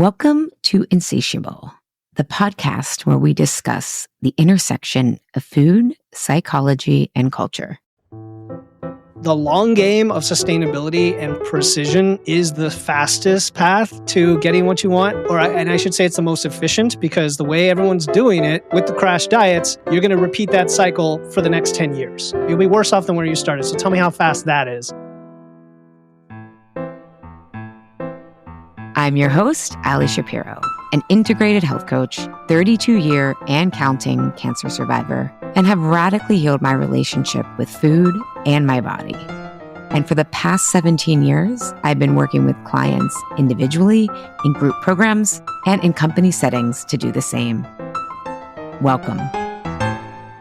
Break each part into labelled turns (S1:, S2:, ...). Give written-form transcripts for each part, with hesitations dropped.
S1: Welcome to Insatiable, the podcast where we discuss the intersection of food, psychology, and culture.
S2: The long game of sustainability and precision is the fastest path to getting what you want, and I should say it's the most efficient, because the way everyone's doing it with the crash diets, you're going to repeat that cycle for the next 10 years. You'll be worse off than where you started. So tell me how fast that is.
S1: I'm your host, Ali Shapiro, an integrated health coach, 32-year and counting cancer survivor, and have radically healed my relationship with food and my body. And for the past 17 years, I've been working with clients individually, in group programs, and in company settings to do the same. Welcome.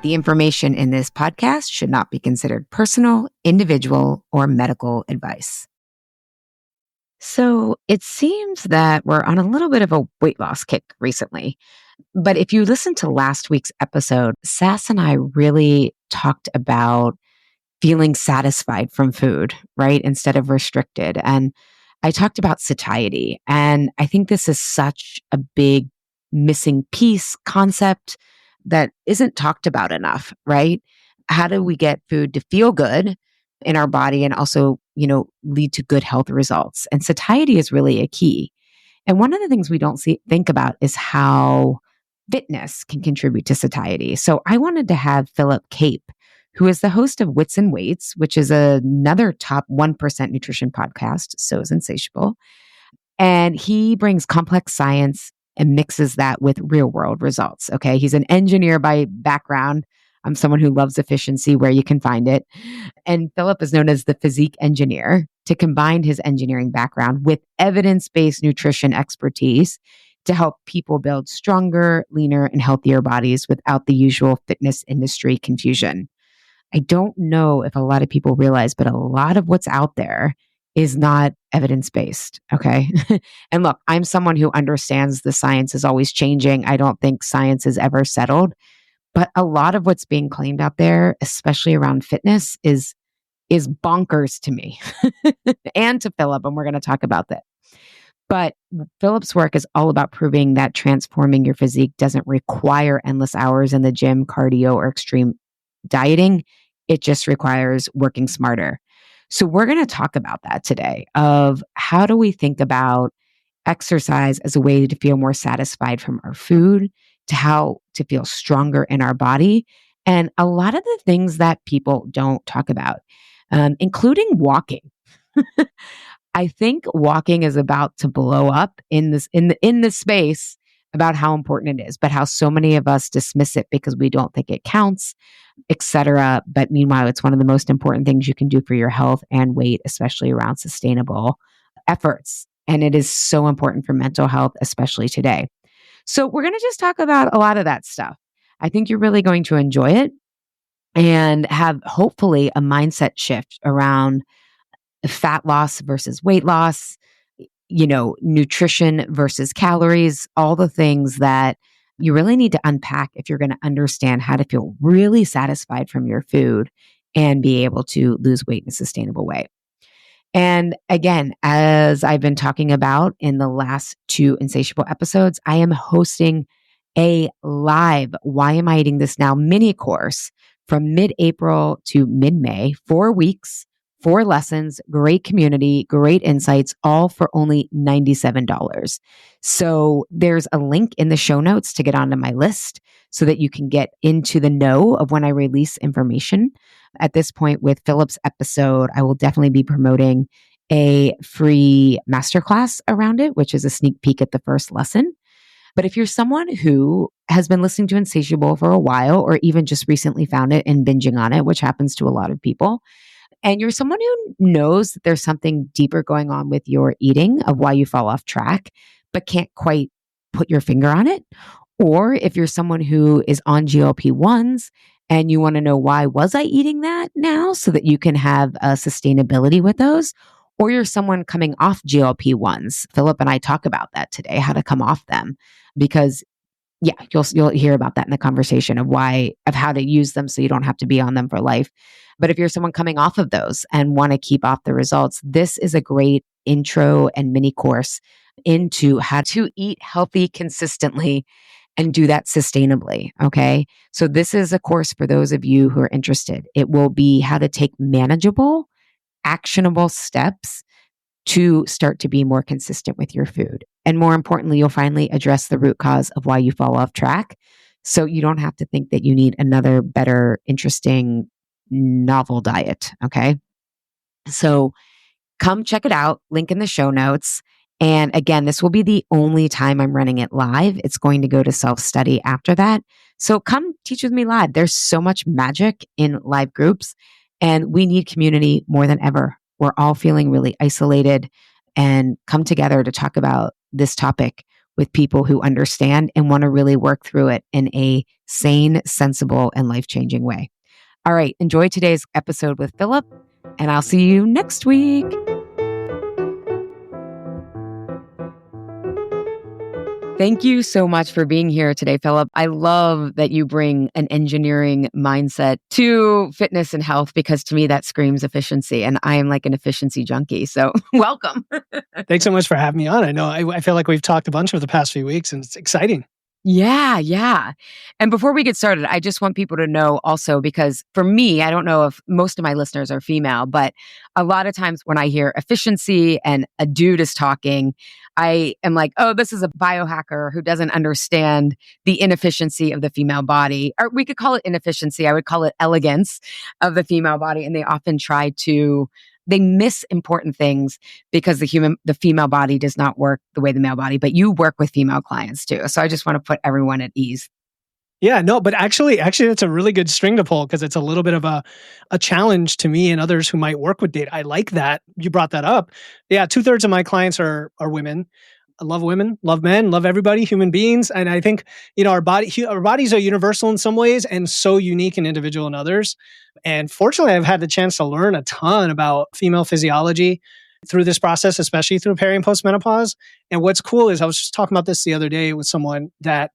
S1: The information in this podcast should not be considered personal, individual, or medical advice. So it seems that we're on a little bit of a weight loss kick recently. But if you listen to last week's episode, Sass and I really talked about feeling satisfied from food, right? Instead of restricted. And I talked about satiety. And I think this is such a big missing piece concept that isn't talked about enough, right? How do we get food to feel good in our body and also, lead to good health results? And satiety is really a key. And one of the things we don't think about is how fitness can contribute to satiety. So I wanted to have Philip Pape, who is the host of Wits Weights, which is another top 1% nutrition podcast, so is Insatiable. And he brings complex science and mixes that with real world results. Okay. He's an engineer by background. I'm someone who loves efficiency where you can find it. And Philip is known as the Physique Engineer to combine his engineering background with evidence-based nutrition expertise to help people build stronger, leaner, and healthier bodies without the usual fitness industry confusion. I don't know if a lot of people realize, but a lot of what's out there is not evidence-based, okay? And look, I'm someone who understands the science is always changing. I don't think science is ever settled. But a lot of what's being claimed out there, especially around fitness, is bonkers to me and to Philip, and we're going to talk about that. But Philip's work is all about proving that transforming your physique doesn't require endless hours in the gym, cardio, or extreme dieting. It just requires working smarter. So we're going to talk about that today, of how do we think about exercise as a way to feel more satisfied from our food, to how to feel stronger in our body, and a lot of the things that people don't talk about, including walking. I think walking is about to blow up in this space about how important it is, but how so many of us dismiss it because we don't think it counts, etc. But meanwhile, it's one of the most important things you can do for your health and weight, especially around sustainable efforts. And it is so important for mental health, especially today. So we're going to just talk about a lot of that stuff. I think you're really going to enjoy it and have hopefully a mindset shift around fat loss versus weight loss, nutrition versus calories, all the things that you really need to unpack if you're going to understand how to feel really satisfied from your food and be able to lose weight in a sustainable way. And again, as I've been talking about in the last 2 Insatiable episodes, I am hosting a live Why Am I Eating This Now mini course from mid-April to mid-May, 4 weeks, 4 lessons, great community, great insights, all for only $97. So there's a link in the show notes to get onto my list so that you can get into the know of when I release information. At this point with Philip's episode, I will definitely be promoting a free masterclass around it, which is a sneak peek at the first lesson. But if you're someone who has been listening to Insatiable for a while, or even just recently found it and binging on it, which happens to a lot of people, and you're someone who knows that there's something deeper going on with your eating of why you fall off track, but can't quite put your finger on it, or if you're someone who is on GLP-1s and you want to know why was I eating that now so that you can have a sustainability with those, or you're someone coming off GLP-1s. Philip and I talk about that today, how to come off them, because you'll hear about that in the conversation of how to use them so you don't have to be on them for life. But if you're someone coming off of those and want to keep off the results, this is a great intro and mini course into how to eat healthy consistently and do that sustainably. Okay. So this is a course for those of you who are interested. It will be how to take manageable, actionable steps to start to be more consistent with your food. And more importantly, you'll finally address the root cause of why you fall off track. So you don't have to think that you need another better, interesting, novel diet. Okay. So come check it out. Link in the show notes. And again, this will be the only time I'm running it live. It's going to go to self-study after that. So come teach with me live. There's so much magic in live groups, and we need community more than ever. We're all feeling really isolated, and come together to talk about this topic with people who understand and want to really work through it in a sane, sensible, and life-changing way. All right. Enjoy today's episode with Philip, and I'll see you next week. Thank you so much for being here today, Philip. I love that you bring an engineering mindset to fitness and health, because to me that screams efficiency, and I am like an efficiency junkie. So welcome.
S2: Thanks so much for having me on. I know I feel like we've talked a bunch over the past few weeks, and it's exciting.
S1: Yeah, yeah. And before we get started, I just want people to know also, because for me, I don't know if most of my listeners are female, but a lot of times when I hear efficiency and a dude is talking, I am like, oh, this is a biohacker who doesn't understand the inefficiency of the female body. Or we could call it inefficiency. I would call it elegance of the female body. And they often they miss important things because the female body does not work the way the male body, but you work with female clients too. So I just want to put everyone at ease.
S2: Yeah, no, but actually, that's a really good string to pull, because it's a little bit of a challenge to me and others who might work with data. I like that you brought that up. Yeah, 2/3 of my clients are women. I love women, love men, love everybody, human beings, and I think our bodies are universal in some ways and so unique and individual in others. And fortunately, I've had the chance to learn a ton about female physiology through this process, especially through peri and postmenopause. And what's cool is I was just talking about this the other day with someone, that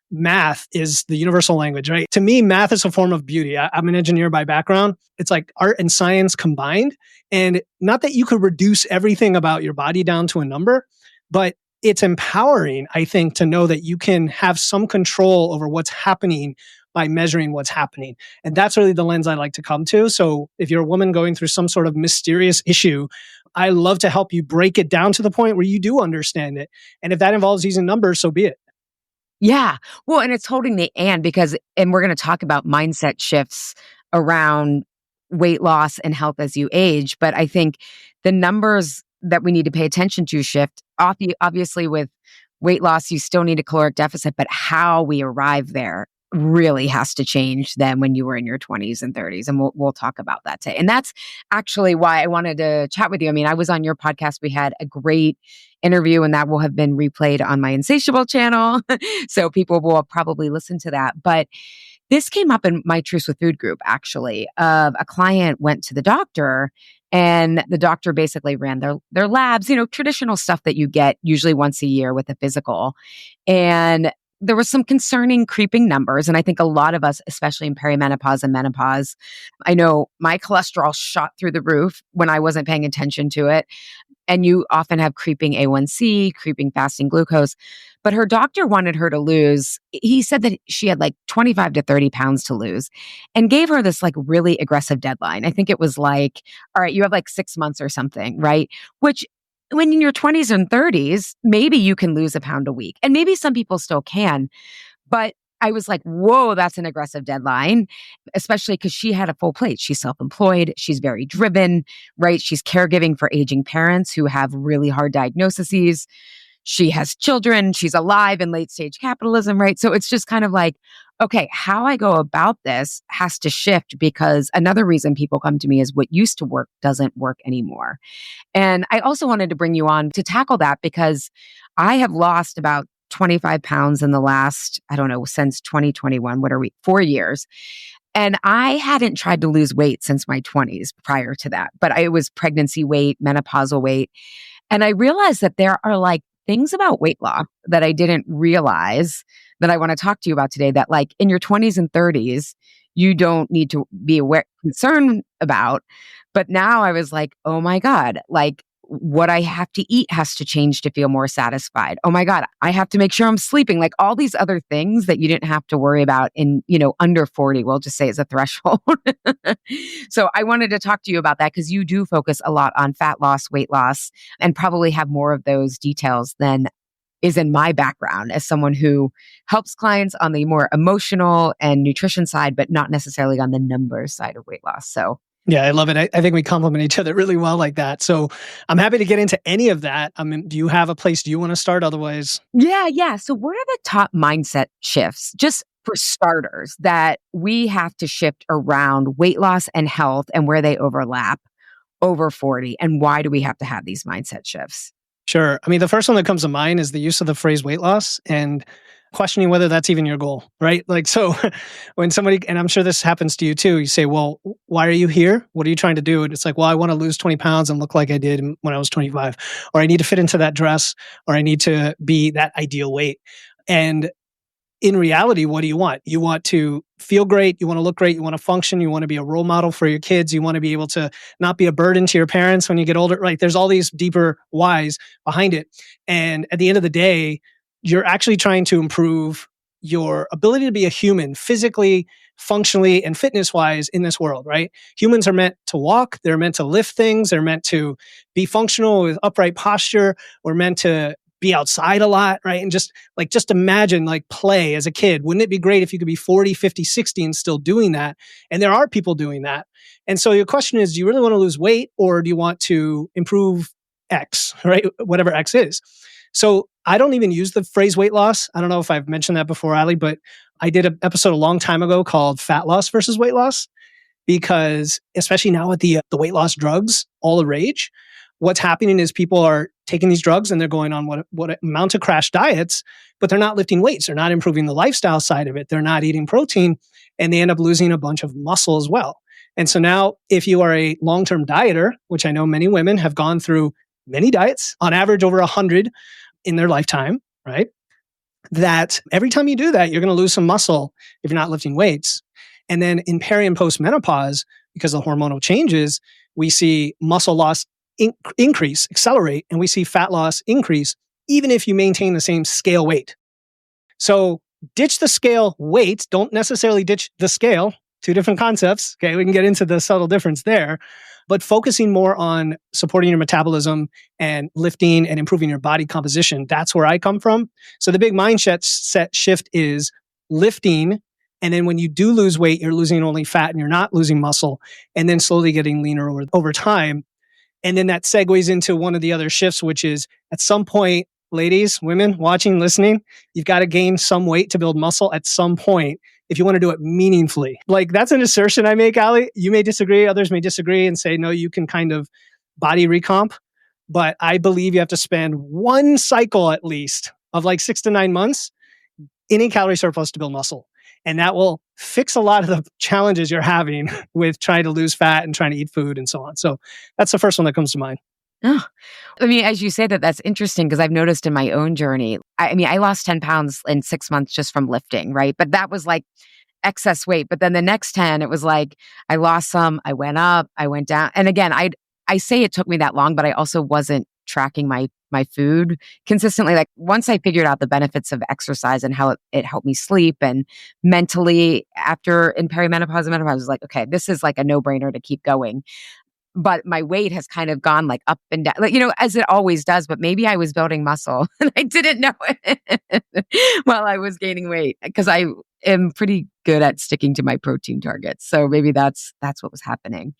S2: math is the universal language, right? To me, math is a form of beauty. I'm an engineer by background. It's like art and science combined. And not that you could reduce everything about your body down to a number, but it's empowering, I think, to know that you can have some control over what's happening by measuring what's happening. And that's really the lens I like to come to. So if you're a woman going through some sort of mysterious issue, I love to help you break it down to the point where you do understand it. And if that involves using numbers, so be it.
S1: Yeah. Well, and it's holding and we're going to talk about mindset shifts around weight loss and health as you age. But I think the numbers that we need to pay attention to shift. Obviously, with weight loss, you still need a caloric deficit, but how we arrive there really has to change than when you were in your 20s and 30s. And we'll talk about that today. And that's actually why I wanted to chat with you. I mean, I was on your podcast. We had a great interview, and that will have been replayed on my Insatiable channel. So people will probably listen to that. But this came up in my Truths with Food group, actually. A client went to the doctor, and the doctor basically ran their labs, traditional stuff that you get usually once a year with a physical. And there was some concerning creeping numbers. And I think a lot of us, especially in perimenopause and menopause, I know my cholesterol shot through the roof when I wasn't paying attention to it. And you often have creeping A1C, creeping fasting glucose. But her doctor wanted her to lose. He said that she had like 25 to 30 pounds to lose, and gave her this like really aggressive deadline. I think it was like, all right, you have like 6 months or something, right? Which when in your 20s and 30s, maybe you can lose a pound a week. And maybe some people still can. But I was like, whoa, that's an aggressive deadline, especially because she had a full plate. She's self-employed. She's very driven, right? She's caregiving for aging parents who have really hard diagnoses. She has children. She's alive in late stage capitalism, right? So it's just kind of like, okay, how I go about this has to shift, because another reason people come to me is what used to work doesn't work anymore. And I also wanted to bring you on to tackle that, because I have lost about 25 pounds in the last, I don't know, since 2021. What are we? 4 years. And I hadn't tried to lose weight since my 20s prior to that, but it was pregnancy weight, menopausal weight. And I realized that there are like things about weight loss that I didn't realize that I want to talk to you about today, that like in your 20s and 30s, you don't need to be concerned about. But now I was like, oh my God, like what I have to eat has to change to feel more satisfied. Oh my God, I have to make sure I'm sleeping. Like all these other things that you didn't have to worry about in, under 40, we'll just say is a threshold. So I wanted to talk to you about that because you do focus a lot on fat loss, weight loss, and probably have more of those details than is in my background as someone who helps clients on the more emotional and nutrition side, but not necessarily on the numbers side of weight loss. So
S2: Yeah, I love it. I think we complement each other really well like that. So I'm happy to get into any of that. I mean, do you have a place do you want to start? Otherwise,
S1: yeah. So what are the top mindset shifts, just for starters, that we have to shift around weight loss and health and where they overlap over 40? And why do we have to have these mindset shifts?
S2: sure. I mean, the first one that comes to mind is the use of the phrase weight loss and questioning whether that's even your goal, right? Like, so when somebody, and I'm sure this happens to you too, you say, well, why are you here? What are you trying to do? And it's like, well, I want to lose 20 pounds and look like I did when I was 25, or I need to fit into that dress, or I need to be that ideal weight. And in reality, what do you want? You want to feel great. You want to look great. You want to function. You want to be a role model for your kids. You want to be able to not be a burden to your parents when you get older. Right? There's all these deeper whys behind it. And at the end of the day, you're actually trying to improve your ability to be a human physically, functionally, and fitness wise in this world, right? Humans are meant to walk. They're meant to lift things. They're meant to be functional with upright posture. We're meant to be outside a lot, right? And just imagine like play as a kid. Wouldn't it be great if you could be 40, 50, 60 and still doing that? And there are people doing that. And so your question is, do you really want to lose weight or do you want to improve X, right? Whatever X is. So I don't even use the phrase weight loss. I don't know if I've mentioned that before, Ali, but I did an episode a long time ago called Fat Loss versus Weight Loss, because especially now with the weight loss drugs, all the rage, what's happening is people are taking these drugs and they're going on what amount to crash diets, but they're not lifting weights. They're not improving the lifestyle side of it. They're not eating protein, and they end up losing a bunch of muscle as well. And so now if you are a long-term dieter, which I know many women have gone through many diets, on average over 100 in their lifetime, right? That every time you do that, you're going to lose some muscle if you're not lifting weights. And then in peri and post menopause, because of hormonal changes, we see muscle loss increase, accelerate, and we see fat loss increase, even if you maintain the same scale weight. So ditch the scale weight, don't necessarily ditch the scale, two different concepts. Okay, we can get into the subtle difference there, but focusing more on supporting your metabolism and lifting and improving your body composition. That's where I come from. So the big mindset shift is lifting. And then when you do lose weight, you're losing only fat and you're not losing muscle, and then slowly getting leaner over time. And then that segues into one of the other shifts, which is at some point, ladies, women watching, listening, you've got to gain some weight to build muscle at some point if you want to do it meaningfully. Like that's an assertion I make, Ali. You may disagree, others may disagree and say, no, you can kind of body recomp. But I believe you have to spend one cycle at least of like 6 to 9 months in a calorie surplus to build muscle. And that will fix a lot of the challenges you're having with trying to lose fat and trying to eat food and so on. So that's the first one that comes to mind.
S1: Oh, I mean, as you say that, that's interesting because I've noticed in my own journey, I mean, I lost 10 pounds in 6 months just from lifting, right? But that was like excess weight. But then the next 10, it was like I lost some, I went up, I went down. And again, I say it took me that long, but I also wasn't tracking my food consistently. Like once I figured out the benefits of exercise and how it helped me sleep and mentally after in perimenopause and menopause, I was like, okay, this is like a no-brainer to keep going. But my weight has kind of gone like up and down, like, as it always does, but maybe I was building muscle and I didn't know it while I was gaining weight because I am pretty good at sticking to my protein targets. So maybe that's what was happening.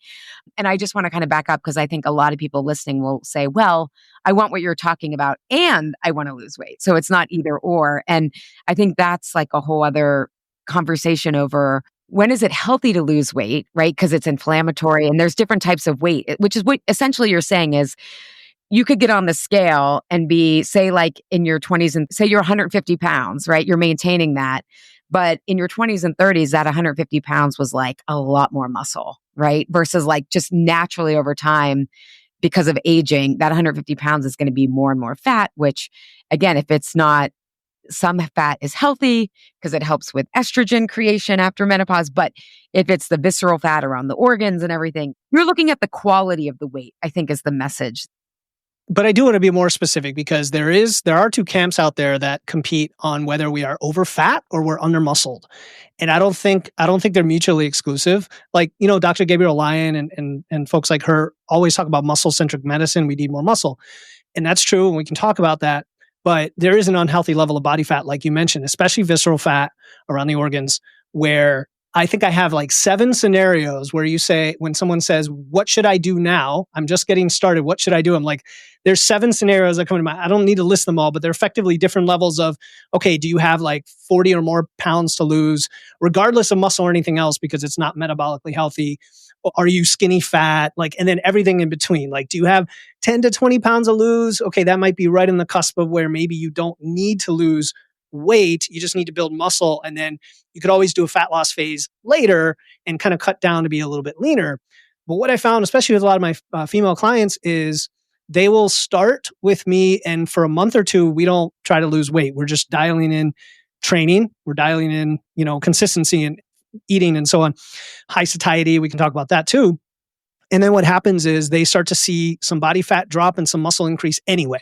S1: And I just want to kind of back up because I think a lot of people listening will say, well, I want what you're talking about and I want to lose weight. So it's not either or. And I think that's like a whole other conversation over when is it healthy to lose weight, right? Because it's inflammatory and there's different types of weight, which is what essentially you're saying is you could get on the scale and be, say, like in your 20s and say you're 150 pounds, right? You're maintaining that. But in your 20s and 30s, that 150 pounds was like a lot more muscle, right? Versus like just naturally over time, because of aging, that 150 pounds is going to be more and more fat, which again, if it's not some fat is healthy because it helps with estrogen creation after menopause. But if it's the visceral fat around the organs and everything, you're looking at the quality of the weight, I think is the message.
S2: But I do want to be more specific because there are two camps out there that compete on whether we are over fat or we're under muscled. And I don't think they're mutually exclusive. Like, Dr. Gabrielle Lyon and folks like her always talk about muscle centric medicine. We need more muscle. And that's true. And we can talk about that. But there is an unhealthy level of body fat, like you mentioned, especially visceral fat around the organs, where I think I have like 7 scenarios where you say, when someone says, what should I do now? I'm just getting started. What should I do? I'm like, there's 7 scenarios that come to mind. I don't need to list them all, but they're effectively different levels of, okay, do you have like 40 or more pounds to lose, regardless of muscle or anything else, because it's not metabolically healthy? Are you skinny fat? Like, and then everything in between. Like, do you have 10 to 20 pounds to lose? Okay, that might be right in the cusp of where maybe you don't need to lose weight. You just need to build muscle. And then you could always do a fat loss phase later and kind of cut down to be a little bit leaner. But what I found, especially with a lot of my female clients, is they will start with me, and for a month or two, we don't try to lose weight. We're just dialing in training. We're dialing in, consistency and eating and so on. High satiety, we can talk about that too. And then what happens is they start to see some body fat drop and some muscle increase anyway,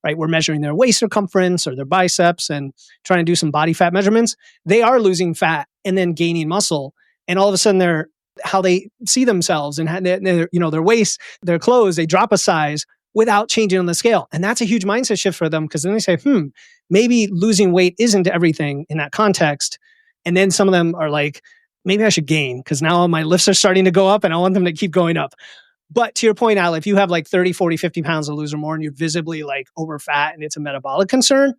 S2: right? We're measuring their waist circumference or their biceps and trying to do some body fat measurements. They are losing fat and then gaining muscle. And all of a sudden how they see themselves and their waist, their clothes, they drop a size without changing on the scale. And that's a huge mindset shift for them, because then they say, maybe losing weight isn't everything in that context. And then some of them are like, maybe I should gain because now my lifts are starting to go up and I want them to keep going up. But to your point, Al, if you have like 30, 40, 50 pounds to lose or more and you're visibly like over fat and it's a metabolic concern,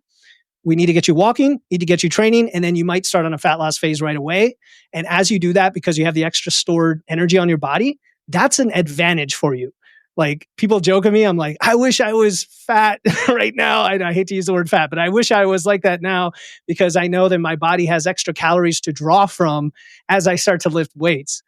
S2: we need to get you walking, need to get you training, and then you might start on a fat loss phase right away. And as you do that, because you have the extra stored energy on your body, that's an advantage for you. Like, people joke at me, I'm like, I wish I was fat right now. I hate to use the word fat, but I wish I was like that now, because I know that my body has extra calories to draw from as I start to lift weights.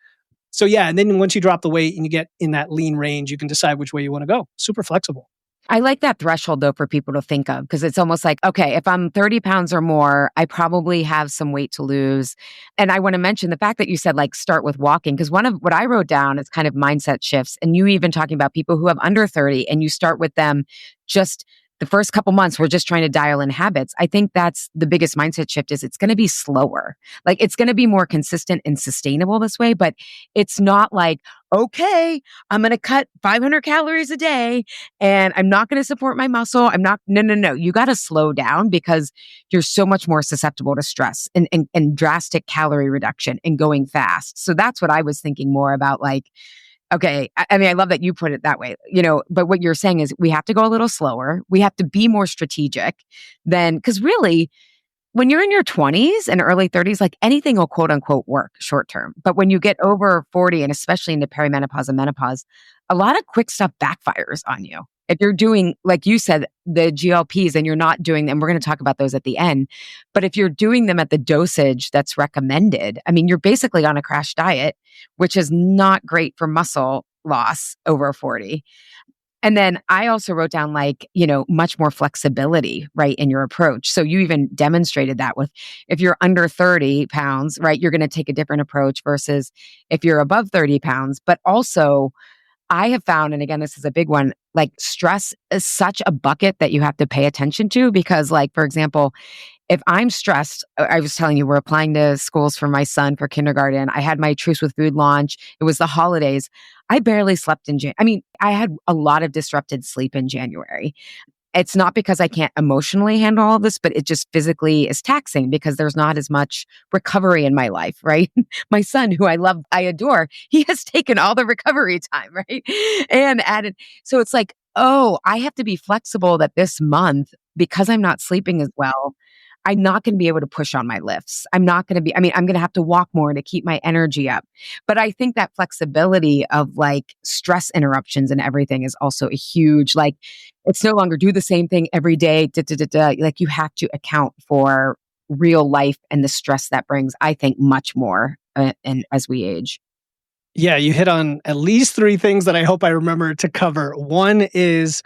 S2: So yeah, and then once you drop the weight and you get in that lean range, you can decide which way you want to go. Super flexible.
S1: I like that threshold though for people to think of, because it's almost like, okay, if I'm 30 pounds or more, I probably have some weight to lose. And I want to mention the fact that you said like start with walking, because one of what I wrote down is kind of mindset shifts. And you even talking about people who have under 30 and you start with them just the first couple months, we're just trying to dial in habits. I think that's the biggest mindset shift, is it's going to be slower. Like, it's going to be more consistent and sustainable this way, but it's not like, okay, I'm going to cut 500 calories a day and I'm not going to support my muscle. No. You got to slow down, because you're so much more susceptible to stress and drastic calorie reduction and going fast. So that's what I was thinking more about. Like, okay, I mean, I love that you put it that way, but what you're saying is we have to go a little slower. We have to be more strategic than, because really, when you're in your 20s and early 30s, like anything will quote unquote work short term. But when you get over 40 and especially into perimenopause and menopause, a lot of quick stuff backfires on you. If you're doing, like you said, the GLPs and you're not doing them, we're going to talk about those at the end. But if you're doing them at the dosage that's recommended, I mean, you're basically on a crash diet, which is not great for muscle loss over 40. And then I also wrote down much more flexibility, right, in your approach. So you even demonstrated that with, if you're under 30 pounds, right, you're going to take a different approach versus if you're above 30 pounds. But also, I have found, and again, this is a big one, like stress is such a bucket that you have to pay attention to, because like, for example, if I'm stressed, I was telling you, we're applying to schools for my son for kindergarten. I had my Truce with Food launch. It was the holidays. I barely slept in January. I mean, I had a lot of disrupted sleep in January. It's not because I can't emotionally handle all this, but it just physically is taxing because there's not as much recovery in my life, right? My son, who I love, I adore, he has taken all the recovery time, right? And added, so it's like, oh, I have to be flexible that this month, because I'm not sleeping as well, I'm not going to be able to push on my lifts. I'm going to have to walk more to keep my energy up. But I think that flexibility of like stress interruptions and everything is also a huge, like, it's no longer do the same thing every day. Like, you have to account for real life and the stress that brings, I think, much more and as we age.
S2: Yeah, you hit on at least 3 things that I hope I remember to cover. One is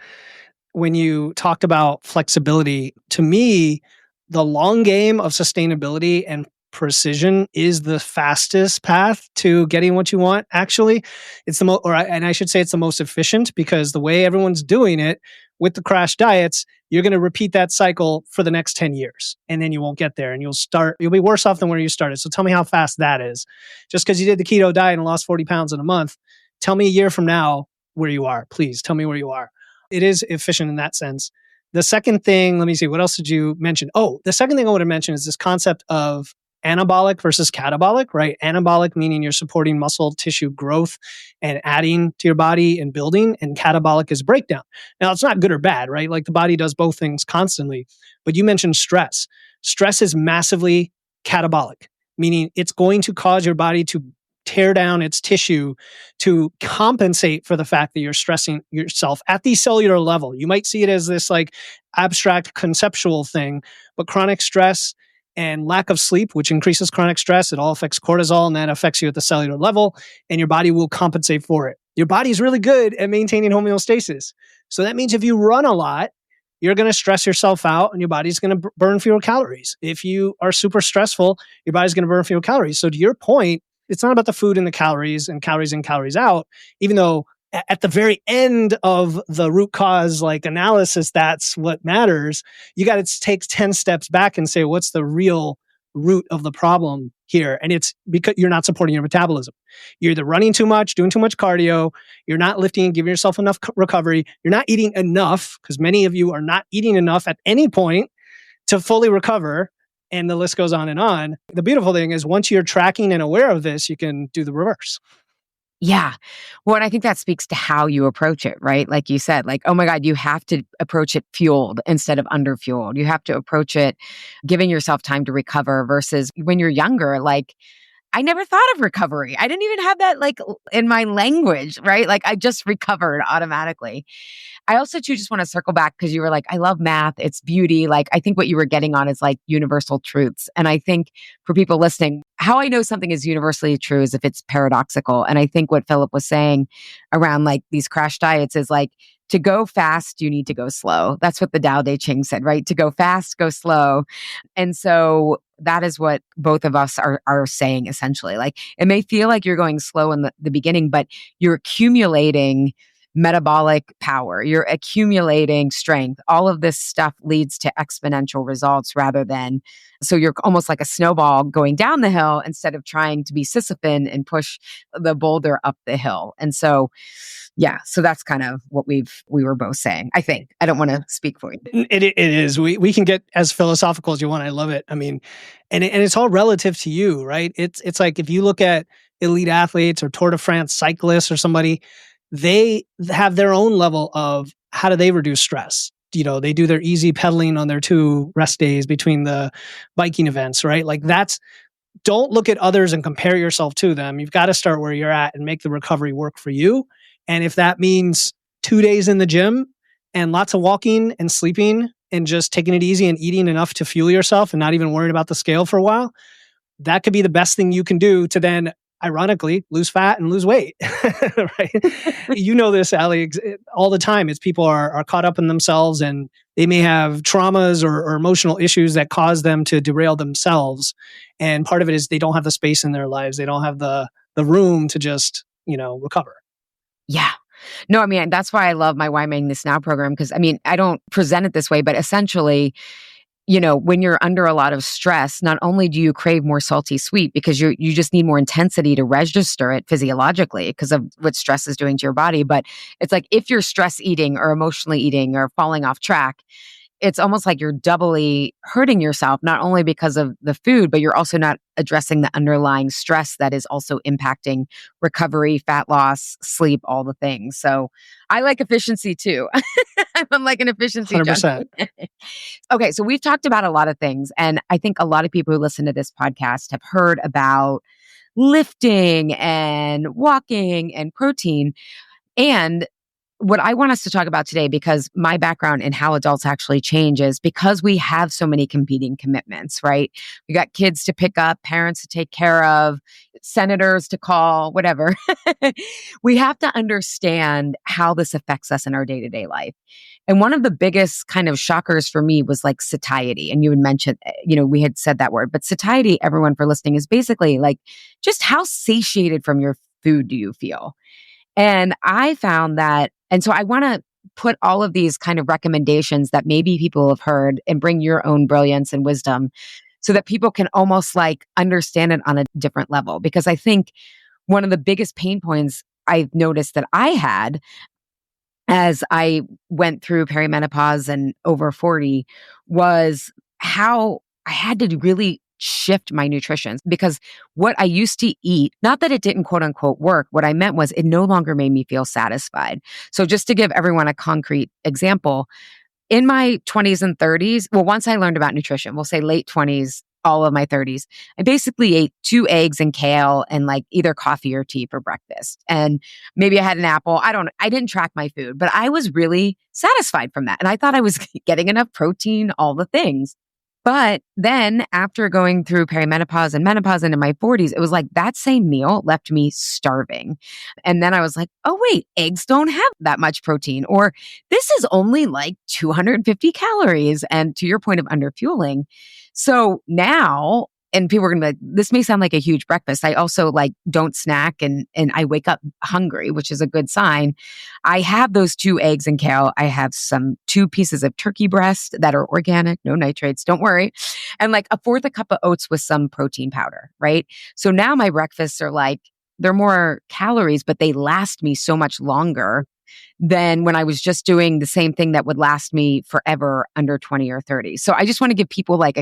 S2: when you talked about flexibility, to me, the long game of sustainability and precision is the fastest path to getting what you want. Actually, it's the most, and I should say it's the most efficient, because the way everyone's doing it with the crash diets, you're going to repeat that cycle for the next 10 years, and then you won't get there, and you'll be worse off than where you started. So tell me how fast that is. Just because you did the keto diet and lost 40 pounds in a month, tell me a year from now where you are. Please tell me where you are. It is efficient in that sense. The second thing, let me see, what else did you mention? Oh, the second thing I want to mention is this concept of anabolic versus catabolic, right? Anabolic meaning you're supporting muscle tissue growth and adding to your body and building, and catabolic is breakdown. Now, it's not good or bad, right? Like the body does both things constantly, but you mentioned stress. Stress is massively catabolic, meaning it's going to cause your body to tear down its tissue to compensate for the fact that you're stressing yourself at the cellular level. You might see it as this like abstract conceptual thing, but chronic stress and lack of sleep, which increases chronic stress, it all affects cortisol, and that affects you at the cellular level, and your body will compensate for it. Your body's really good at maintaining homeostasis. So that means if you run a lot, you're going to stress yourself out, and your body's going to burn fewer calories. If you are super stressful, your body's going to burn fewer calories. So to your point, it's not about the food and the calories and calories in, calories out, even though at the very end of the root cause like analysis, that's what matters. You got to take 10 steps back and say, what's the real root of the problem here? And it's because you're not supporting your metabolism. You're either running too much, doing too much cardio, you're not lifting and giving yourself enough recovery, you're not eating enough, because many of you are not eating enough at any point to fully recover. And the list goes on and on. The beautiful thing is once you're tracking and aware of this, you can do the reverse.
S1: Yeah. Well, and I think that speaks to how you approach it, right? Like you said, like, oh my God, you have to approach it fueled instead of underfueled. You have to approach it giving yourself time to recover versus when you're younger, like, I never thought of recovery. I didn't even have that like in my language, right? Like I just recovered automatically. I also too just want to circle back because you were like, I love math. It's beauty. Like I think what you were getting on is like universal truths. And I think for people listening, how I know something is universally true is if it's paradoxical. And I think what Philip was saying around like these crash diets is like, to go fast, you need to go slow. That's what the Tao Te Ching said, right? To go fast, go slow. And so that is what both of us are saying essentially. Like it may feel like you're going slow in the beginning, but you're accumulating metabolic power, you're accumulating strength. All of this stuff leads to exponential results rather than, so you're almost like a snowball going down the hill instead of trying to be Sisyphant and push the boulder up the hill. And so, yeah, so that's kind of what we were both saying. I think I don't want to speak for you.
S2: It is. We can get as philosophical as you want. I love it. I mean, and it's all relative to you, right? It's like if you look at elite athletes or Tour de France cyclists or somebody, they have their own level of how do they reduce stress. You know, they do their easy pedaling on their 2 rest days between the biking events, right? Like don't look at others and compare yourself to them. You've got to start where you're at and make the recovery work for you. And if that means 2 days in the gym and lots of walking and sleeping and just taking it easy and eating enough to fuel yourself and not even worrying about the scale for a while, that could be the best thing you can do to then, ironically, lose fat and lose weight. Right? You know this, Ali, all the time. It's people are caught up in themselves and they may have traumas or emotional issues that cause them to derail themselves. And part of it is they don't have the space in their lives. They don't have the room to just, recover.
S1: Yeah. No, I mean, that's why I love my Why Making This Now program. Because I mean, I don't present it this way, but essentially, when you're under a lot of stress, not only do you crave more salty sweet because you just need more intensity to register it physiologically because of what stress is doing to your body. But it's like if you're stress eating or emotionally eating or falling off track, it's almost like you're doubly hurting yourself, not only because of the food, but you're also not addressing the underlying stress that is also impacting recovery, fat loss, sleep, all the things. So I like efficiency too. I'm like an efficiency
S2: 100%.
S1: junkie. Okay, so we've talked about a lot of things. And I think a lot of people who listen to this podcast have heard about lifting and walking and protein. And what I want us to talk about today, because my background in how adults actually change is because we have so many competing commitments, right? We got kids to pick up, parents to take care of, senators to call, whatever. We have to understand how this affects us in our day to day life. And one of the biggest kind of shockers for me was like satiety. And you had mentioned, we had said that word, but satiety, everyone for listening, is basically like just how satiated from your food do you feel? And I found that, and so I want to put all of these kind of recommendations that maybe people have heard and bring your own brilliance and wisdom so that people can almost like understand it on a different level. Because I think one of the biggest pain points I've noticed that I had as I went through perimenopause and over 40 was how I had to really shift my nutrition, because what I used to eat, not that it didn't quote unquote work, what I meant was it no longer made me feel satisfied. So just to give everyone a concrete example, in my 20s and 30s, well, once I learned about nutrition, we'll say late 20s, all of my 30s, I basically ate 2 eggs and kale and like either coffee or tea for breakfast. And maybe I had an apple. I don't know. I didn't track my food, but I was really satisfied from that. And I thought I was getting enough protein, all the things. But then after going through perimenopause and menopause into my 40s, it was like that same meal left me starving. And then I was like, oh, wait, eggs don't have that much protein, or this is only like 250 calories. And to your point of underfueling. So now, and people are going to be like, this may sound like a huge breakfast. I also like don't snack and I wake up hungry, which is a good sign. I have those 2 eggs and kale. I have 2 pieces of turkey breast that are organic, no nitrates, don't worry. And like a fourth a cup of oats with some protein powder, right? So now my breakfasts are like, they're more calories, but they last me so much longer than when I was just doing the same thing that would last me forever under 20 or 30. So I just want to give people like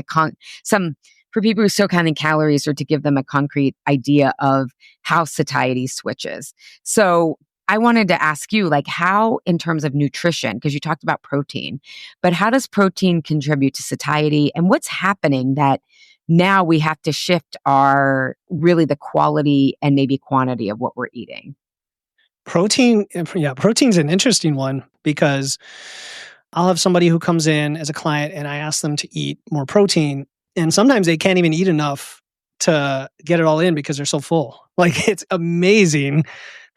S1: for people who are still counting calories, or to give them a concrete idea of how satiety switches. So I wanted to ask you, like, how in terms of nutrition, because you talked about protein, but how does protein contribute to satiety, and what's happening that now we have to shift the quality and maybe quantity of what we're eating?
S2: Protein's an interesting one because I'll have somebody who comes in as a client and I ask them to eat more protein, and sometimes they can't even eat enough to get it all in because they're so full. Like, it's amazing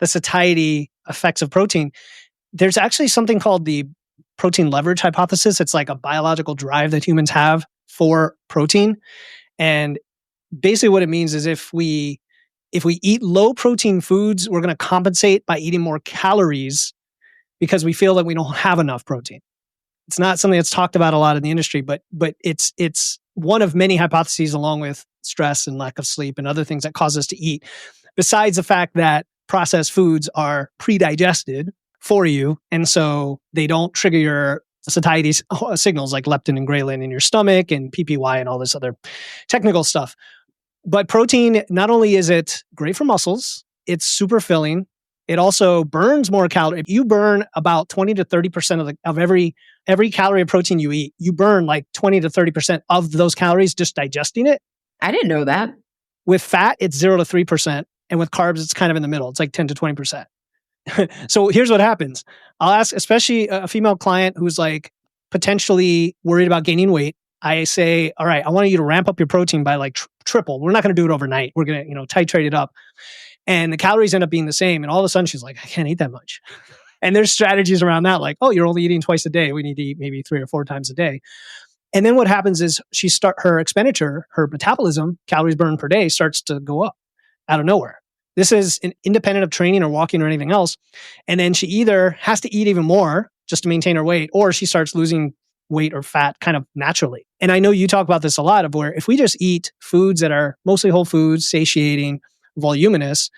S2: the satiety effects of protein. There's actually something called the protein leverage hypothesis. It's like a biological drive that humans have for protein. And basically what it means is if we eat low protein foods, we're going to compensate by eating more calories because we feel that we don't have enough protein. It's not something that's talked about a lot in the industry, but it's one of many hypotheses, along with stress and lack of sleep and other things that cause us to eat. Besides the fact that processed foods are pre-digested for you, and so they don't trigger your satiety signals like leptin and ghrelin in your stomach and PPY and all this other technical stuff. But protein, not only is it great for muscles, it's super filling. It also burns more calories. You burn about 20 to 30% of every calorie of protein you eat. You burn like 20 to 30% of those calories just digesting it.
S1: I didn't know that.
S2: With fat, it's 0 to 3%. And with carbs, it's kind of in the middle. It's like 10 to 20%. So here's what happens. I'll ask, especially a female client who's like potentially worried about gaining weight. I say, all right, I want you to ramp up your protein by like triple. We're not going to do it overnight. We're going to, titrate it up. And the calories end up being the same. And all of a sudden she's like, I can't eat that much. And there's strategies around that. Like, oh, you're only eating twice a day. We need to eat maybe 3 or 4 times a day. And then what happens is her expenditure, her metabolism, calories burned per day starts to go up out of nowhere. This is independent of training or walking or anything else. And then she either has to eat even more just to maintain her weight, or she starts losing weight or fat kind of naturally. And I know you talk about this a lot, of where if we just eat foods that are mostly whole foods, satiating, voluminous,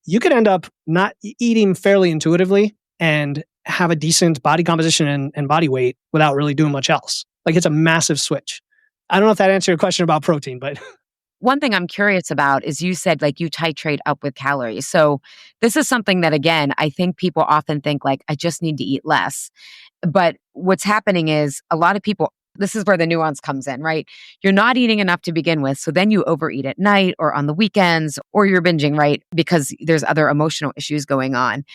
S2: you could end up not eating fairly intuitively and have a decent body composition and body weight without really doing much else. Like, it's a massive switch. I don't know if that answered your question about protein, but
S1: one thing I'm curious about is you said like you titrate up with calories. So this is something that, again, I think people often think like, I just need to eat less. But what's happening is a lot of people, this is where the nuance comes in, right? You're not eating enough to begin with. So then you overeat at night or on the weekends, or you're binging, right? Because there's other emotional issues going on.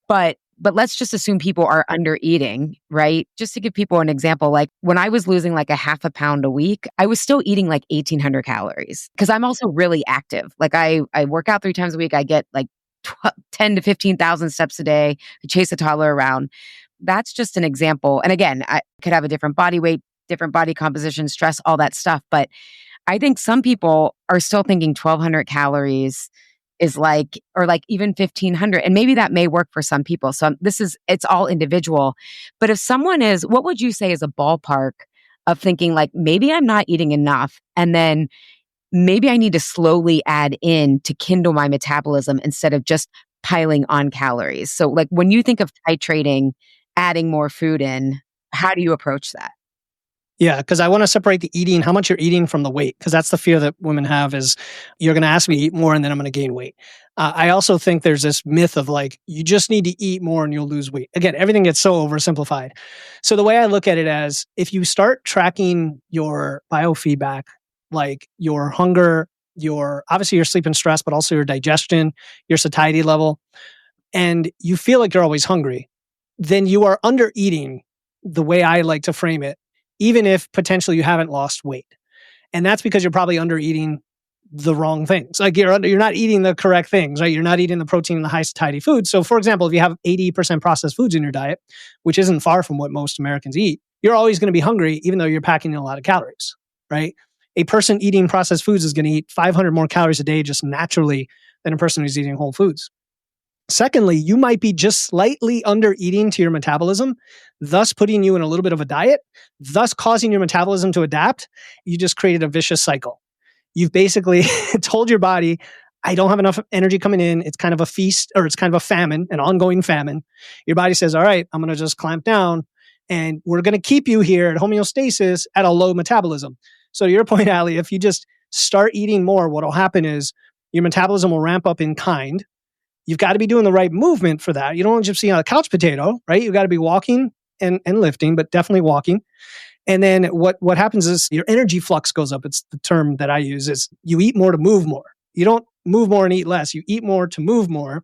S1: But But let's just assume people are under eating, right? Just to give people an example, like when I was losing like a half a pound a week, I was still eating like 1,800 calories because I'm also really active. Like I work out 3 times a week. I get like 10 to 15,000 steps a day. I chase a toddler around. That's just an example. And again, I could have a different body weight, different body composition, stress, all that stuff. But I think some people are still thinking 1,200 calories is like, or like even 1,500. And maybe that may work for some people. So it's all individual. But if someone is, what would you say is a ballpark of thinking like, maybe I'm not eating enough, and then maybe I need to slowly add in to kindle my metabolism instead of just piling on calories? So like when you think of titrating, adding more food in, how do you approach that?
S2: Yeah, because I want to separate the eating, how much you're eating from the weight, because that's the fear that women have is you're going to ask me to eat more and then I'm going to gain weight. I also think there's this myth of like, you just need to eat more and you'll lose weight. Again, everything gets so oversimplified. So the way I look at it as if you start tracking your biofeedback, like your hunger, obviously your sleep and stress, but also your digestion, your satiety level, and you feel like you're always hungry, then you are under eating the way I like to frame it, even if potentially you haven't lost weight. And that's because you're probably under eating the wrong things. Like you're not eating the correct things, right? You're not eating the protein and the high satiety foods. So for example, if you have 80% processed foods in your diet, which isn't far from what most Americans eat, you're always going to be hungry, even though you're packing in a lot of calories, right? A person eating processed foods is going to eat 500 more calories a day just naturally than a person who's eating whole foods. Secondly, you might be just slightly under eating to your metabolism, thus putting you in a little bit of a diet, thus causing your metabolism to adapt. You just created a vicious cycle. You've basically told your body, I don't have enough energy coming in. It's kind of a feast, or it's kind of a famine, an ongoing famine. Your body says, all right, I'm going to just clamp down and we're going to keep you here at homeostasis at a low metabolism. So to your point, Ali, if you just start eating more, what will happen is your metabolism will ramp up in kind. You've got to be doing the right movement for that. You don't want to just be on a couch potato, right? You've got to be walking and lifting, but definitely walking. And then what happens is your energy flux goes up. It's the term that I use is you eat more to move more. You don't move more and eat less. You eat more to move more.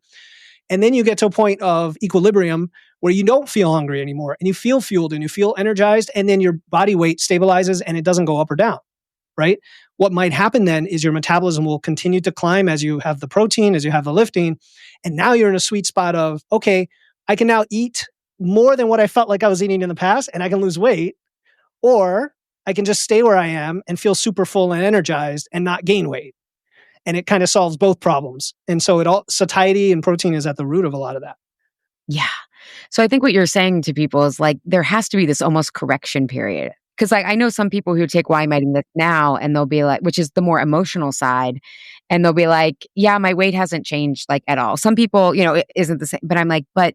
S2: And then you get to a point of equilibrium where you don't feel hungry anymore and you feel fueled and you feel energized. And then your body weight stabilizes and it doesn't go up or down, right? What might happen then is your metabolism will continue to climb as you have the protein, as you have the lifting. And now you're in a sweet spot of, okay, I can now eat more than what I felt like I was eating in the past and I can lose weight, or I can just stay where I am and feel super full and energized and not gain weight. And it kind of solves both problems. And so satiety and protein is at the root of a lot of that.
S1: Yeah. So I think what you're saying to people is like, there has to be this almost correction period. Because I know some people who take why I'm eating this now and they'll be like, which is the more emotional side. And they'll be like, yeah, my weight hasn't changed like at all. Some people, it isn't the same. But I'm like, but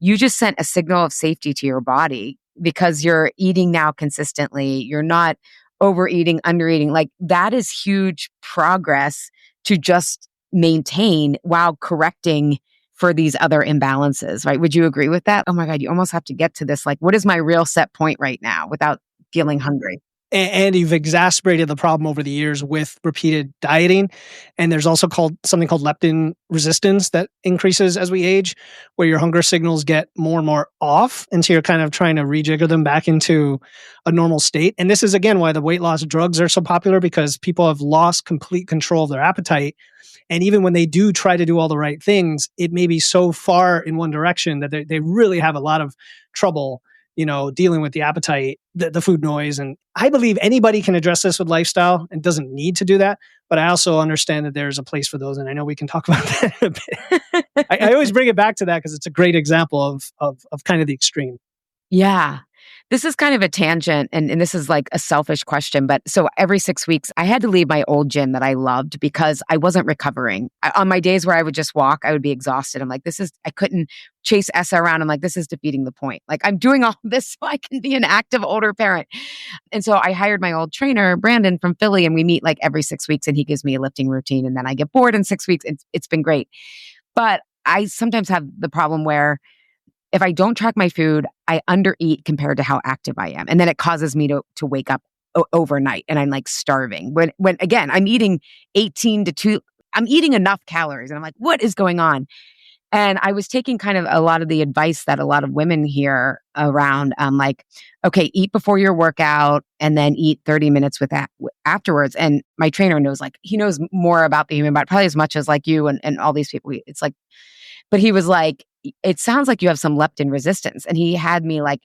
S1: you just sent a signal of safety to your body because you're eating now consistently. You're not overeating, undereating. Like that is huge progress to just maintain while correcting for these other imbalances, right? Would you agree with that? Oh my God, you almost have to get to this. Like, what is my real set point right now without feeling hungry?
S2: And you've exacerbated the problem over the years with repeated dieting. And there's also something called leptin resistance that increases as we age, where your hunger signals get more and more off. And so you're kind of trying to rejigger them back into a normal state. And this is, again, why the weight loss drugs are so popular, because people have lost complete control of their appetite. And even when they do try to do all the right things, it may be so far in one direction that they really have a lot of trouble dealing with the appetite, the food noise. And I believe anybody can address this with lifestyle and doesn't need to do that. But I also understand that there's a place for those. And I know we can talk about that a bit. I always bring it back to that because it's a great example of kind of the extreme.
S1: Yeah. This is kind of a tangent, and this is like a selfish question, but so every 6 weeks, I had to leave my old gym that I loved because I wasn't recovering. On my days where I would just walk, I would be exhausted. I'm like, I couldn't chase Essa around. I'm like, this is defeating the point. Like, I'm doing all this so I can be an active older parent. And so I hired my old trainer, Brandon from Philly, and we meet like every 6 weeks, and he gives me a lifting routine. And then I get bored in 6 weeks. It's been great. But I sometimes have the problem where if I don't track my food, I undereat compared to how active I am. And then it causes me to wake up overnight and I'm like starving. When again, I'm eating 18 to 2, I'm eating enough calories and I'm like, what is going on? And I was taking kind of a lot of the advice that a lot of women hear around, like, okay, eat before your workout and then eat 30 minutes with that afterwards. And my trainer knows, like, he knows more about the human body, probably as much as like you and all these people. It's like, but he was like, it sounds like you have some leptin resistance. And he had me like,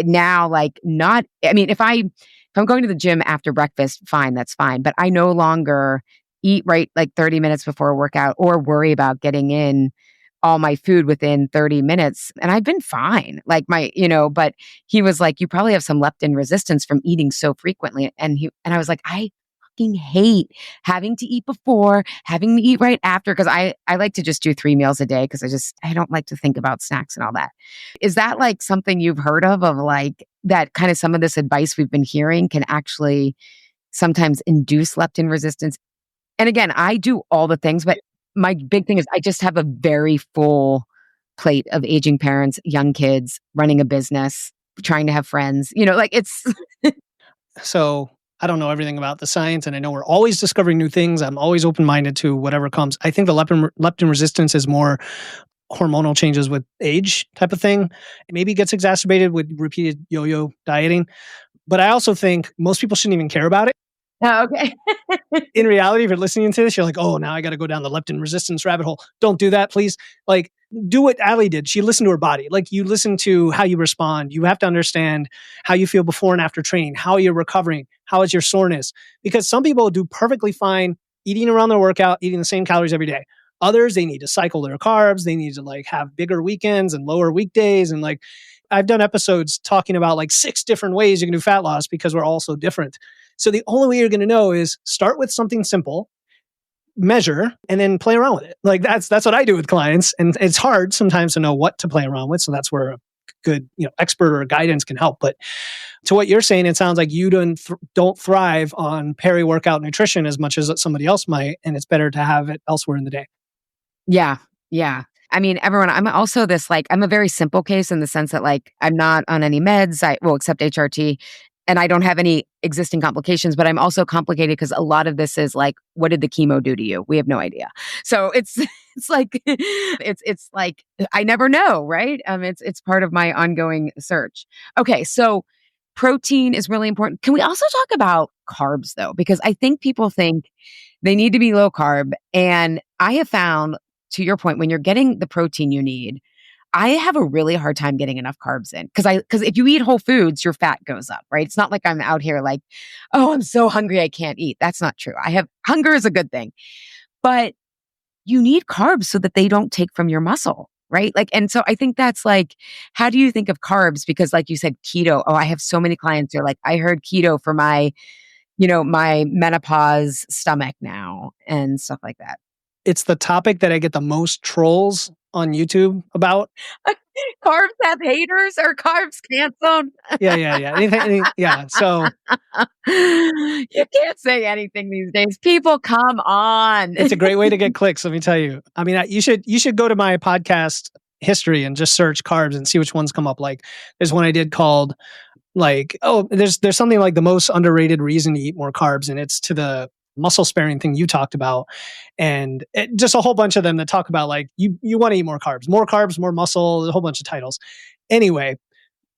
S1: now, like, not, I mean, if I'm going to the gym after breakfast, fine, that's fine. But I no longer eat right like 30 minutes before a workout or worry about getting in all my food within 30 minutes. And I've been fine. Like but he was like, you probably have some leptin resistance from eating so frequently. And I was like, I fucking hate having to eat before, having to eat right after. Cause I like to just do 3 meals a day because I don't like to think about snacks and all that. Is that like something you've heard of like that kind of some of this advice we've been hearing can actually sometimes induce leptin resistance? And again, I do all the things, but my big thing is I just have a very full plate of aging parents, young kids, running a business, trying to have friends. Like it's
S2: So I don't know everything about the science, and I know we're always discovering new things. I'm always open-minded to whatever comes. I think the leptin resistance is more hormonal changes with age type of thing. It maybe gets exacerbated with repeated yo-yo dieting. But I also think most people shouldn't even care about it.
S1: oh, okay.
S2: In reality, if you're listening to this, you're like, oh, now I got to go down the leptin resistance rabbit hole. Don't do that, please. Like, do what Allie did. She listened to her body. Like, you listen to how you respond. You have to understand how you feel before and after training, how you're recovering, how is your soreness. Because some people do perfectly fine eating around their workout, eating the same calories every day. Others, they need to cycle their carbs. They need to like have bigger weekends and lower weekdays. And like, I've done episodes talking about like 6 different ways you can do fat loss because we're all so different. So the only way you're going to know is start with something simple, measure, and then play around with it. Like that's what I do with clients. And it's hard sometimes to know what to play around with. So that's where a good, expert or guidance can help. But to what you're saying, it sounds like you don't thrive on peri-workout nutrition as much as somebody else might. And it's better to have it elsewhere in the day.
S1: Yeah. Yeah. I mean, I'm also this, like, I'm a very simple case in the sense that, like, I'm not on any meds, except HRT, and I don't have any existing complications, but I'm also complicated because a lot of this is like, what did the chemo do to you? We have no idea. So it's, it's like, it's like, I never know, right? It's part of my ongoing search. Okay. So protein is really important. Can we also talk about carbs though? Because I think people think they need to be low carb. And I have found, to your point, when you're getting the protein you need, I have a really hard time getting enough carbs in because if you eat whole foods, your fat goes up, right? It's not like I'm out here like, oh, I'm so hungry I can't eat. That's not true. Hunger is a good thing, but you need carbs so that they don't take from your muscle, right? Like, and so I think that's like, how do you think of carbs? Because like you said, keto. Oh, I have so many clients who are like, I heard keto for my, my menopause stomach now and stuff like that.
S2: It's the topic that I get the most trolls on YouTube about.
S1: Carbs have haters or carbs canceled?
S2: Yeah. Yeah. So
S1: you can't say anything these days. People, come on.
S2: it's a great way to get clicks. Let me tell you. I mean, you should go to my podcast history and just search carbs and see which ones come up. Like, there's one I did called like, there's something like the most underrated reason to eat more carbs, and it's to the muscle sparing thing you talked about, and just a whole bunch of them that talk about like you want to eat more carbs, more muscle, a whole bunch of titles. Anyway,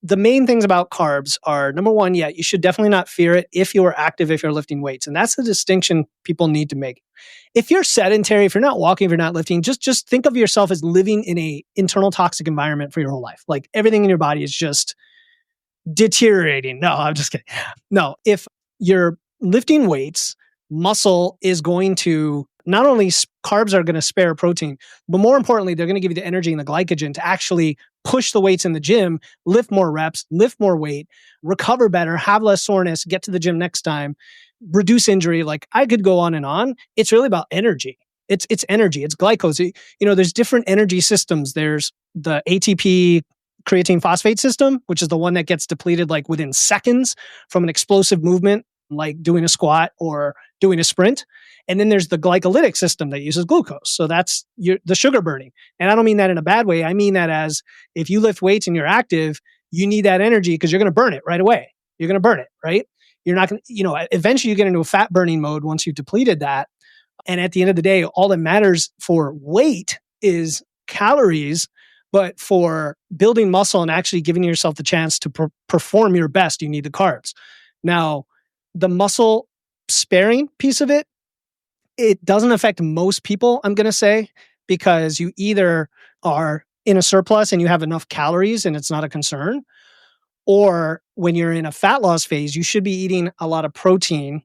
S2: the main things about carbs are, number one, yeah, you should definitely not fear it if you're active, if you're lifting weights. And that's the distinction people need to make. If you're sedentary, if you're not walking, if you're not lifting, just think of yourself as living in a internal toxic environment for your whole life. Like everything in your body is just deteriorating. No, I'm just kidding. No, if you're lifting weights, muscle is going to, not only carbs are going to spare protein, but more importantly, they're going to give you the energy and the glycogen to actually push the weights in the gym, lift more reps, lift more weight, recover better, have less soreness, get to the gym next time, reduce injury. Like I could go on and on. It's really about energy. It's energy. It's glycose. There's different energy systems. There's the ATP creatine phosphate system, which is the one that gets depleted like within seconds from an explosive movement, like doing a squat or doing a sprint. And then there's the glycolytic system that uses glucose. So that's the sugar burning. And I don't mean that in a bad way. I mean that as if you lift weights and you're active, you need that energy because you're going to burn it right away. You're going to burn it, right? You're not going to, eventually you get into a fat burning mode once you've depleted that. And at the end of the day, all that matters for weight is calories, but for building muscle and actually giving yourself the chance to perform your best, you need the carbs. Now, the muscle sparing piece of it doesn't affect most people, I'm going to say, because you either are in a surplus and you have enough calories and it's not a concern, or when you're in a fat loss phase, you should be eating a lot of protein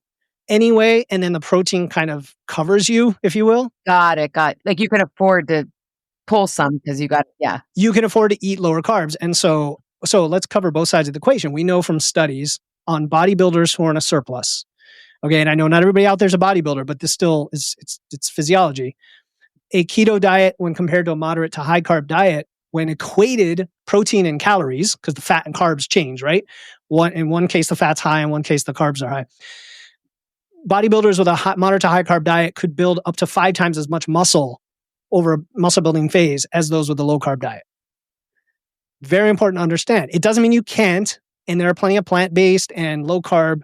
S2: anyway, and then the protein kind of covers you, if you will.
S1: Got it. Like you can afford to pull some because you got, yeah.
S2: You can afford to eat lower carbs. And so let's cover both sides of the equation. We know from studies on bodybuilders who are in a surplus. Okay, and I know not everybody out there is a bodybuilder, but this still is it's physiology. A keto diet, when compared to a moderate to high carb diet, when equated protein and calories, because the fat and carbs change, right? In one case, the fat's high, in one case, the carbs are high. Bodybuilders with a moderate to high carb diet could build up to 5 times as much muscle over a muscle building phase as those with a low carb diet. Very important to understand. It doesn't mean you can't, and there are plenty of plant-based and low carb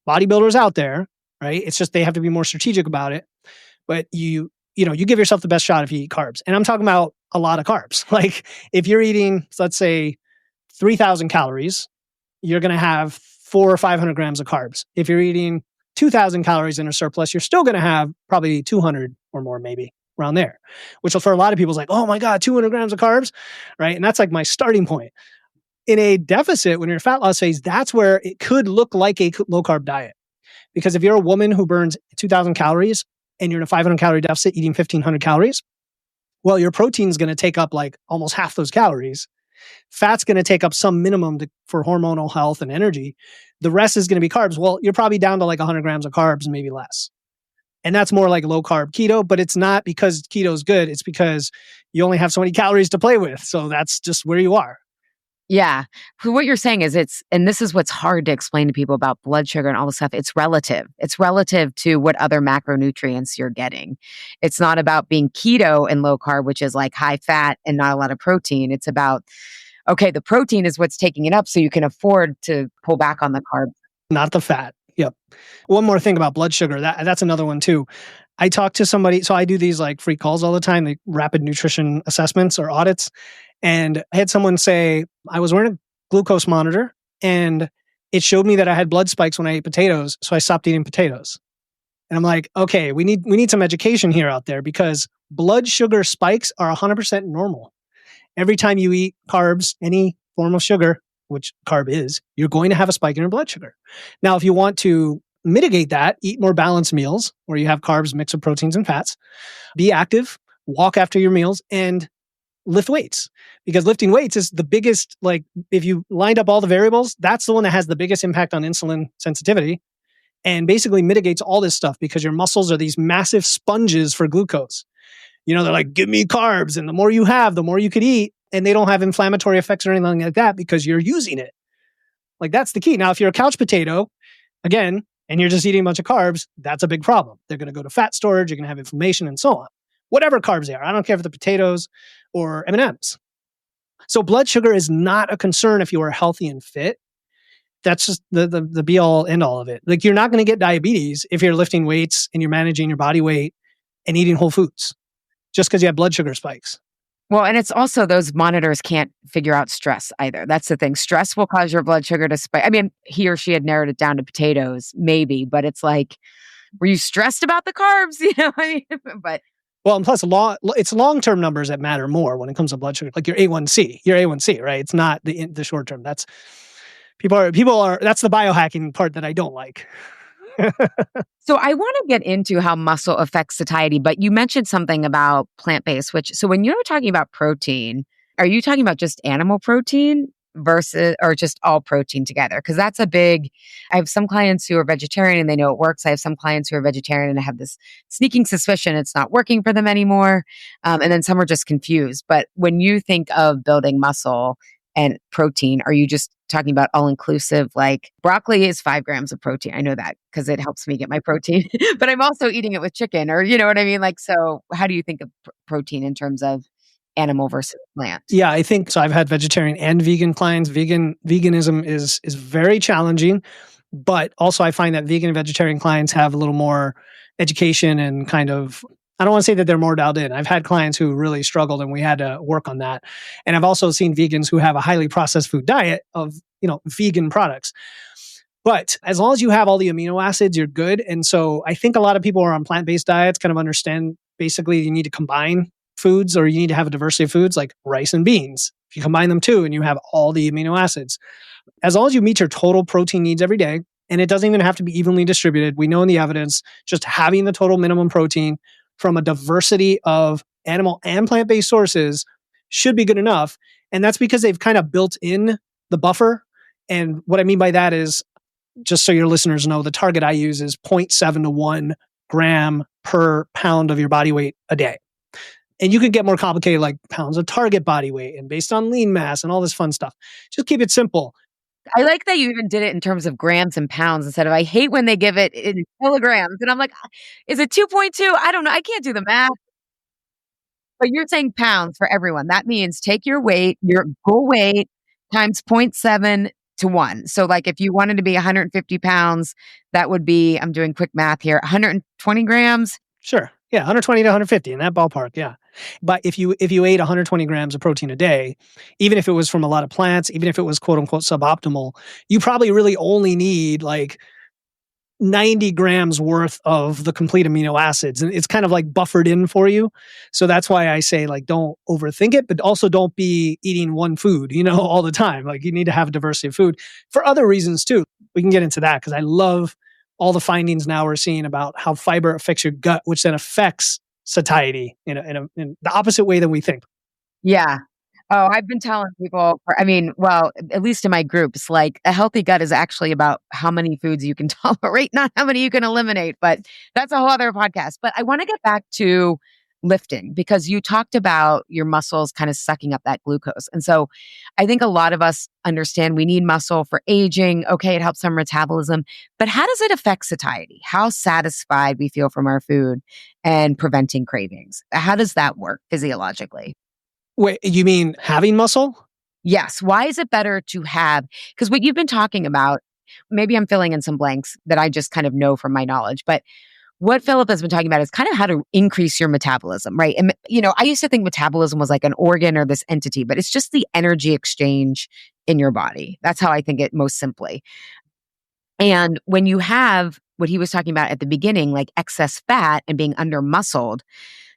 S2: bodybuilders out there, right? It's just they have to be more strategic about it. But you give yourself the best shot if you eat carbs. And I'm talking about a lot of carbs. Like if you're eating, let's say 3,000 calories, you're going to have 400 or 500 grams of carbs. If you're eating 2,000 calories in a surplus, you're still going to have probably 200 or more, maybe around there, which for a lot of people is like, oh my God, 200 grams of carbs, right? And that's like my starting point. In a deficit, when you're in fat loss phase, that's where it could look like a low carb diet. Because if you're a woman who burns 2,000 calories and you're in a 500 calorie deficit eating 1,500 calories, well, your protein is going to take up like almost half those calories. Fat's going to take up some minimum for hormonal health and energy. The rest is going to be carbs. Well, you're probably down to like 100 grams of carbs, maybe less. And that's more like low carb keto, but it's not because keto is good. It's because you only have so many calories to play with. So that's just where you are.
S1: Yeah. What you're saying is and this is what's hard to explain to people about blood sugar and all this stuff. It's relative. It's relative to what other macronutrients you're getting. It's not about being keto and low carb, which is like high fat and not a lot of protein. It's about, okay, the protein is what's taking it up so you can afford to pull back on the carbs.
S2: Not the fat. Yep. One more thing about blood sugar. That's another one too. I talked to somebody, so I do these like free calls all the time, like rapid nutrition assessments or audits. And I had someone say, I was wearing a glucose monitor and it showed me that I had blood spikes when I ate potatoes. So I stopped eating potatoes. And I'm like, okay, we need some education here out there because blood sugar spikes are 100% normal. Every time you eat carbs, any form of sugar, which carb is, you're going to have a spike in your blood sugar. Now, if you want to mitigate that, eat more balanced meals where you have carbs, mix of proteins and fats, be active, walk after your meals, and lift weights. Because lifting weights is the biggest, like if you lined up all the variables, that's the one that has the biggest impact on insulin sensitivity and basically mitigates all this stuff because your muscles are these massive sponges for glucose. They're like, give me carbs. And the more you have, the more you could eat. And they don't have inflammatory effects or anything like that because you're using it. Like that's the key. Now, if you're a couch potato, again, and you're just eating a bunch of carbs, that's a big problem. They're going to go to fat storage. You're going to have inflammation and so on. Whatever carbs they are. I don't care if they're potatoes or M&Ms. So blood sugar is not a concern if you are healthy and fit. That's just the be all end all of it. Like you're not going to get diabetes if you're lifting weights and you're managing your body weight and eating whole foods just because you have blood sugar spikes.
S1: Well, and it's also those monitors can't figure out stress either. That's the thing. Stress will cause your blood sugar to spike. I mean, he or she had narrowed it down to potatoes, maybe, but it's like, were you stressed about the carbs? But
S2: well, and plus, it's long-term numbers that matter more when it comes to blood sugar, like your A1C, right? It's not the short-term. That's people are. That's the biohacking part that I don't like.
S1: So I want to get into how muscle affects satiety, but you mentioned something about plant-based, so when you're talking about protein, are you talking about just animal protein versus, or just all protein together? Because that's I have some clients who are vegetarian and they know it works. I have some clients who are vegetarian and I have this sneaking suspicion it's not working for them anymore. And then some are just confused. But when you think of building muscle and protein, are you just talking about all inclusive? Like broccoli is 5 grams of protein. I know that because it helps me get my protein, but I'm also eating it with chicken, or you know what I mean? Like, so how do you think of protein in terms of animal versus plant?
S2: Yeah, I think so. I've had vegetarian and vegan clients. Veganism is very challenging, but also I find that vegan and vegetarian clients have a little more education and kind of, I don't want to say that they're more dialed in. I've had clients who really struggled and we had to work on that. And I've also seen vegans who have a highly processed food diet of, vegan products. But as long as you have all the amino acids, you're good. And so I think a lot of people who are on plant-based diets kind of understand basically you need to combine foods, or you need to have a diversity of foods like rice and beans. If you combine them too and you have all the amino acids, as long as you meet your total protein needs every day, and it doesn't even have to be evenly distributed. We know in the evidence, just having the total minimum protein from a diversity of animal and plant-based sources should be good enough. And that's because they've kind of built in the buffer. And what I mean by that is, just so your listeners know, the target I use is 0.7 to 1 gram per pound of your body weight a day. And you can get more complicated, like pounds of target body weight and based on lean mass and all this fun stuff. Just keep it simple.
S1: I like that you even did it in terms of grams and pounds instead of, I hate when they give it in kilograms. And I'm like, is it 2.2? I don't know. I can't do the math. But you're saying pounds for everyone. That means take your weight, your goal weight times 0.7 to 1. So like if you wanted to be 150 pounds, that would be, I'm doing quick math here, 120 grams.
S2: Sure. Yeah, 120 to 150 in that ballpark. Yeah. But if you ate 120 grams of protein a day, even if it was from a lot of plants, even if it was quote unquote suboptimal, you probably really only need like 90 grams worth of the complete amino acids. And it's kind of like buffered in for you. So that's why I say like, don't overthink it, but also don't be eating one food, all the time. Like you need to have a diversity of food for other reasons too. We can get into that because I love all the findings now we're seeing about how fiber affects your gut, which then affects satiety in the opposite way than we think.
S1: Yeah. Oh, I've been telling people, well, at least in my groups, like a healthy gut is actually about how many foods you can tolerate, not how many you can eliminate. But that's a whole other podcast. But I want to get back to lifting because you talked about your muscles kind of sucking up that glucose. And so I think a lot of us understand we need muscle for aging. Okay, it helps our metabolism. But how does it affect satiety? How satisfied we feel from our food and preventing cravings? How does that work physiologically?
S2: Wait, you mean having muscle?
S1: Yes. Why is it better to have? Because what you've been talking about, maybe I'm filling in some blanks that I just kind of know from my knowledge, but what Philip has been talking about is kind of how to increase your metabolism, right? And, I used to think metabolism was like an organ or this entity, but it's just the energy exchange in your body. That's how I think it most simply. And when you have what he was talking about at the beginning, like excess fat and being under muscled,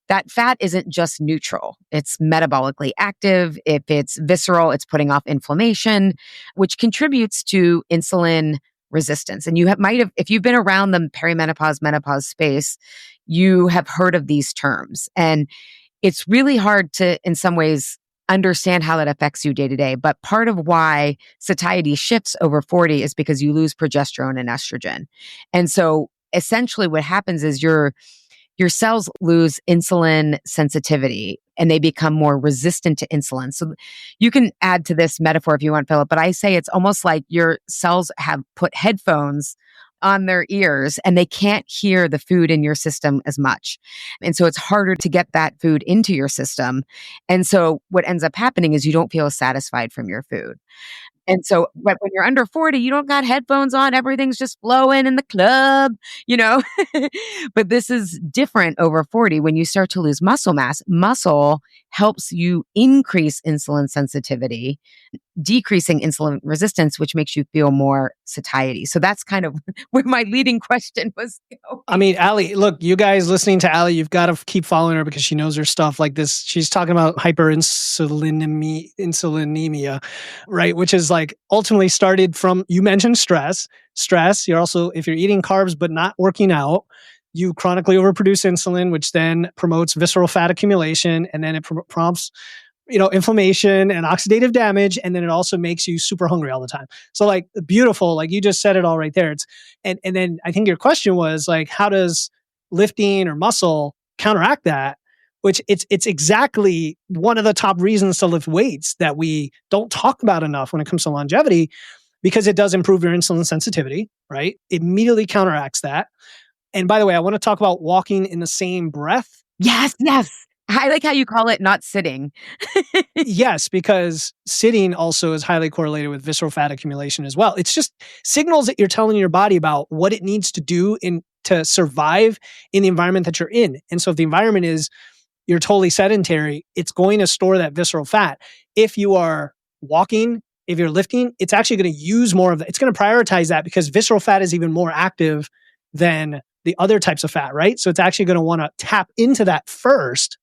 S1: that fat isn't just neutral. It's metabolically active. If it's visceral, it's putting off inflammation, which contributes to insulin resistance. And if you've been around the perimenopause, menopause space, you have heard of these terms. And it's really hard to, in some ways, understand how that affects you day to day. But part of why satiety shifts over 40 is because you lose progesterone and estrogen. And so essentially what happens is your cells lose insulin sensitivity and they become more resistant to insulin. So you can add to this metaphor if you want, Philip, but I say it's almost like your cells have put headphones on their ears and they can't hear the food in your system as much. And so it's harder to get that food into your system. And so what ends up happening is you don't feel satisfied from your food. And so, but when you're under 40, you don't got headphones on. Everything's just flowing in the club, But this is different over 40. When you start to lose muscle mass, muscle helps you increase insulin sensitivity, decreasing insulin resistance, which makes you feel more satiety. So that's kind of where my leading question was going.
S2: I mean, Allie, look, you guys listening to Allie, you've got to keep following her because she knows her stuff like this. She's talking about insulinemia, right? Which is like ultimately started from, you mentioned stress. You're also, if you're eating carbs but not working out, you chronically overproduce insulin, which then promotes visceral fat accumulation, and then it prompts inflammation and oxidative damage. And then it also makes you super hungry all the time. So like beautiful, like you just said it all right there. And then I think your question was like, how does lifting or muscle counteract that? Which it's exactly one of the top reasons to lift weights that we don't talk about enough when it comes to longevity, because it does improve your insulin sensitivity, right? It immediately counteracts that. And by the way, I want to talk about walking in the same breath.
S1: Yes. I like how you call it not sitting.
S2: Yes, because sitting also is highly correlated with visceral fat accumulation as well. It's just signals that you're telling your body about what it needs to do to survive in the environment that you're in. And so if the environment is you're totally sedentary, it's going to store that visceral fat. If you are walking, if you're lifting, it's actually going to use more of that. It's going to prioritize that because visceral fat is even more active than the other types of fat, right? So it's actually going to want to tap into that first,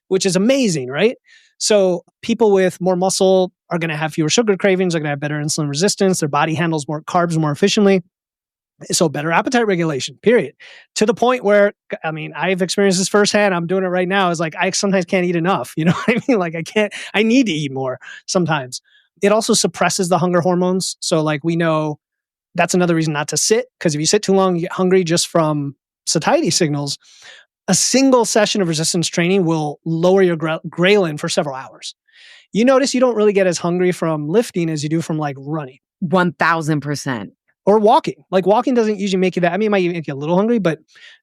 S2: which is amazing, right? So people with more muscle are going to have fewer sugar cravings, are going to have better insulin resistance, their body handles more carbs more efficiently. So better appetite regulation, period. To the point where, I mean, I've experienced this firsthand. I'm doing it right now. Is like, I sometimes can't eat enough. You know what I mean? Like I need to eat more sometimes. It also suppresses the hunger hormones. So like we know that's another reason not to sit, because if you sit too long, you get hungry just from satiety signals. A single session of resistance training will lower your ghrelin for several hours. You notice you don't really get as hungry from lifting as you do from like running.
S1: 1000%.
S2: Or walking. Like walking doesn't usually make you that. I mean, it might make you a little hungry, but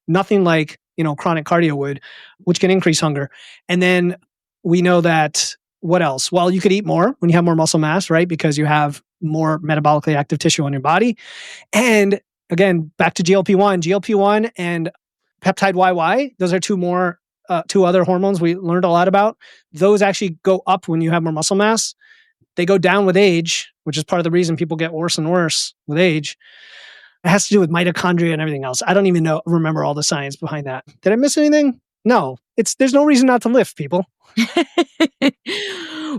S2: nothing like, chronic cardio would, which can increase hunger. And then we know that what else? Well, you could eat more when you have more muscle mass, right? Because you have more metabolically active tissue on your body. And again, back to GLP-1 and peptide YY, those are two other hormones we learned a lot about. Those actually go up when you have more muscle mass. They go down with age, which is part of the reason people get worse and worse with age. It has to do with mitochondria and everything else. I don't even remember all the science behind that. Did I miss anything? No. There's no reason not to lift, people.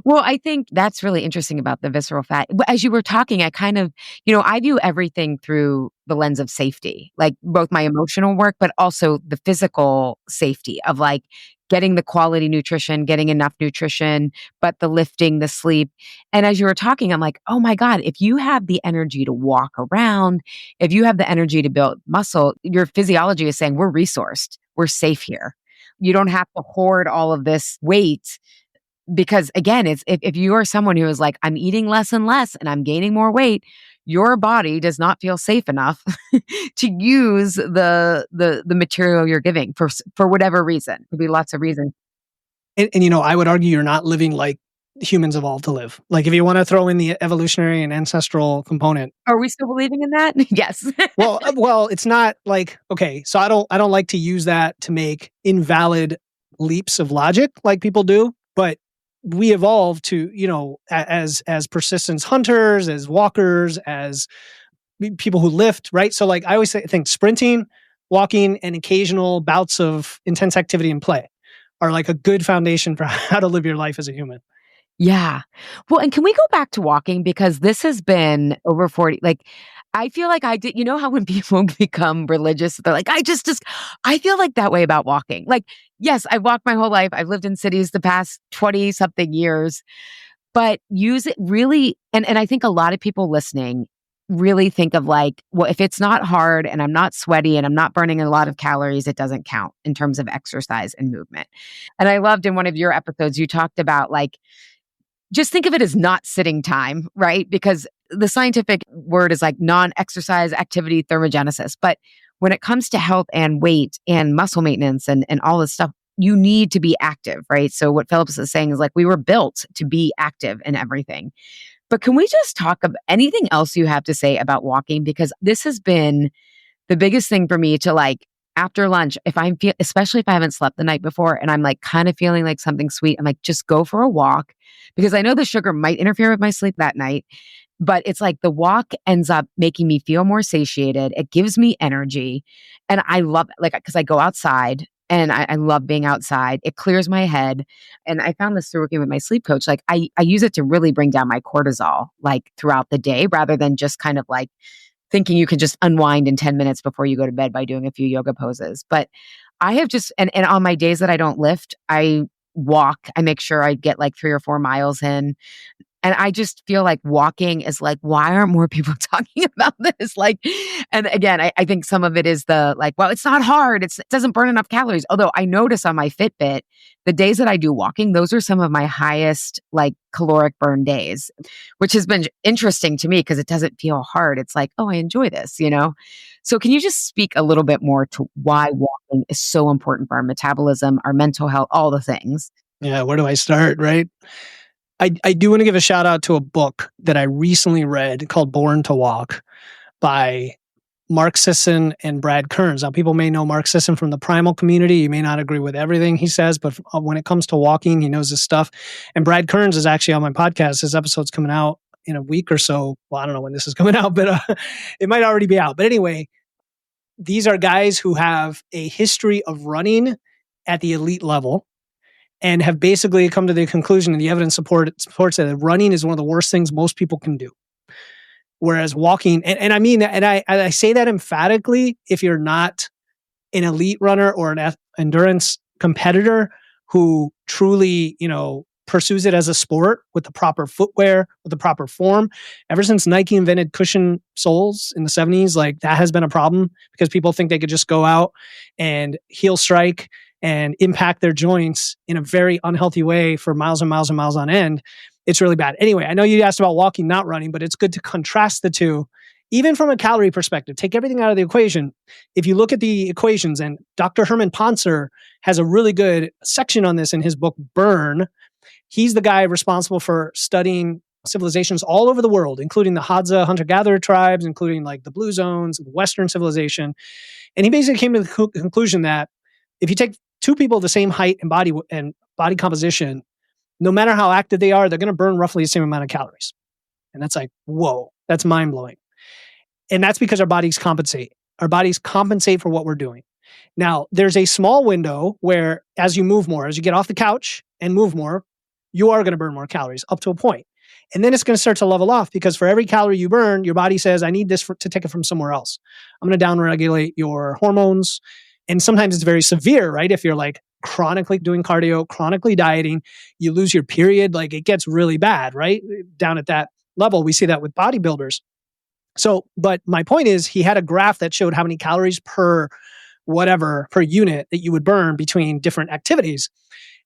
S1: Well, I think that's really interesting about the visceral fat. As you were talking, I kind of, I view everything through the lens of safety, like both my emotional work, but also the physical safety of like getting the quality nutrition, getting enough nutrition, but the lifting, the sleep. And as you were talking, I'm like, oh my God, if you have the energy to walk around, if you have the energy to build muscle, your physiology is saying we're resourced, we're safe here. You don't have to hoard all of this weight because again, it's if you are someone who is like, I'm eating less and less and I'm gaining more weight, your body does not feel safe enough to use the material you're giving for whatever reason. Could be lots of reasons.
S2: And I would argue you're not living like humans evolved to live. Like if you want to throw in the evolutionary and ancestral component.
S1: Are we still believing in that? Yes.
S2: Well, it's not like, okay, so I don't like to use that to make invalid leaps of logic like people do, but we evolved to, as persistence hunters, as walkers, as people who lift, right? So like I always think sprinting, walking, and occasional bouts of intense activity and play are like a good foundation for how to live your life as a human.
S1: Yeah. Well, and can we go back to walking? Because this has been over 40, like, I feel like I did, how when people become religious, they're like, I feel like that way about walking. Like, yes, I've walked my whole life. I've lived in cities the past 20 something years, but use it really. And I think a lot of people listening really think of like, well, if it's not hard and I'm not sweaty and I'm not burning a lot of calories, it doesn't count in terms of exercise and movement. And I loved in one of your episodes, you talked about like, just think of it as not sitting time, right? Because the scientific word is like non-exercise activity thermogenesis. But when it comes to health and weight and muscle maintenance and all this stuff, you need to be active, right? So what Philip is saying is like, we were built to be active in everything. But can we just talk about anything else you have to say about walking? Because this has been the biggest thing for me to like, after lunch, especially if I haven't slept the night before and I'm like kind of feeling like something sweet, I'm like, just go for a walk because I know the sugar might interfere with my sleep that night. But it's like the walk ends up making me feel more satiated. It gives me energy. And I love it, like, because I go outside and I love being outside. It clears my head. And I found this through working with my sleep coach. Like I use it to really bring down my cortisol, like throughout the day, rather than just kind of like thinking you can just unwind in 10 minutes before you go to bed by doing a few yoga poses. But I have just, and on my days that I don't lift, I walk. I make sure I get like 3 or 4 miles in. And I just feel like walking is like, why aren't more people talking about this? Like, and again, I think some of it is the like, well, it's not hard. It doesn't burn enough calories. Although I notice on my Fitbit, the days that I do walking, those are some of my highest like caloric burn days, which has been interesting to me because it doesn't feel hard. It's like, oh, I enjoy this, So can you just speak a little bit more to why walking is so important for our metabolism, our mental health, all the things?
S2: Yeah, where do I start, right? I do want to give a shout out to a book that I recently read called Born to Walk by Mark Sisson and Brad Kearns. Now, people may know Mark Sisson from the primal community. You may not agree with everything he says, but when it comes to walking, he knows his stuff. And Brad Kearns is actually on my podcast. His episode's coming out in a week or so. Well, I don't know when this is coming out, but it might already be out. But anyway, these are guys who have a history of running at the elite level and have basically come to the conclusion, and the evidence supports that running is one of the worst things most people can do. Whereas walking, and I mean, and I say that emphatically, if you're not an elite runner or an endurance competitor who truly, pursues it as a sport with the proper footwear, with the proper form. Ever since Nike invented cushion soles in the 70s, like that has been a problem because people think they could just go out and heel strike and impact their joints in a very unhealthy way for miles and miles and miles on end. It's really bad. Anyway, I know you asked about walking, not running, but it's good to contrast the two, even from a calorie perspective. Take everything out of the equation. If you look at the equations, and Dr. Herman Poncer has a really good section on this in his book, Burn. He's the guy responsible for studying civilizations all over the world, including the Hadza hunter-gatherer tribes, including like the Blue Zones, Western civilization. And he basically came to the conclusion that if you take two people of the same height and body composition, no matter how active they are, they're going to burn roughly the same amount of calories. And that's like, whoa, that's mind-blowing. And that's because our bodies compensate. Our bodies compensate for what we're doing. Now, there's a small window where as you move more, as you get off the couch and move more, you are going to burn more calories up to a point. And then it's going to start to level off because for every calorie you burn, your body says, I need this to take it from somewhere else. I'm going to downregulate your hormones. And sometimes it's very severe, right? If you're like chronically doing cardio, chronically dieting, you lose your period, like it gets really bad, right? Down at that level, we see that with bodybuilders. So, but my point is he had a graph that showed how many calories per unit that you would burn between different activities.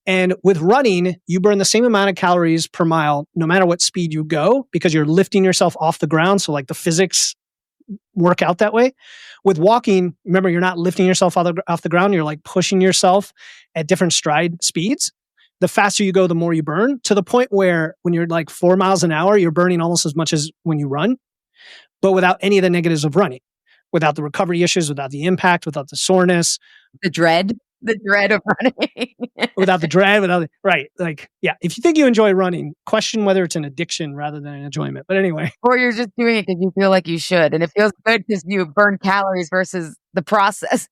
S2: And with running, you burn the same amount of calories per mile, no matter what speed you go, because you're lifting yourself off the ground. So like the physics work out that way. With walking, remember, you're not lifting yourself off the ground. You're like pushing yourself at different stride speeds. The faster you go, the more you burn, to the point where when you're like 4 miles an hour, you're burning almost as much as when you run, but without any of the negatives of running, without the recovery issues, without the impact, without the soreness.
S1: The dread of running.
S2: Without the dread, right. Like, yeah, if you think you enjoy running, question whether it's an addiction rather than an enjoyment. But anyway.
S1: Or you're just doing it because you feel like you should. And it feels good because you burn calories versus the process.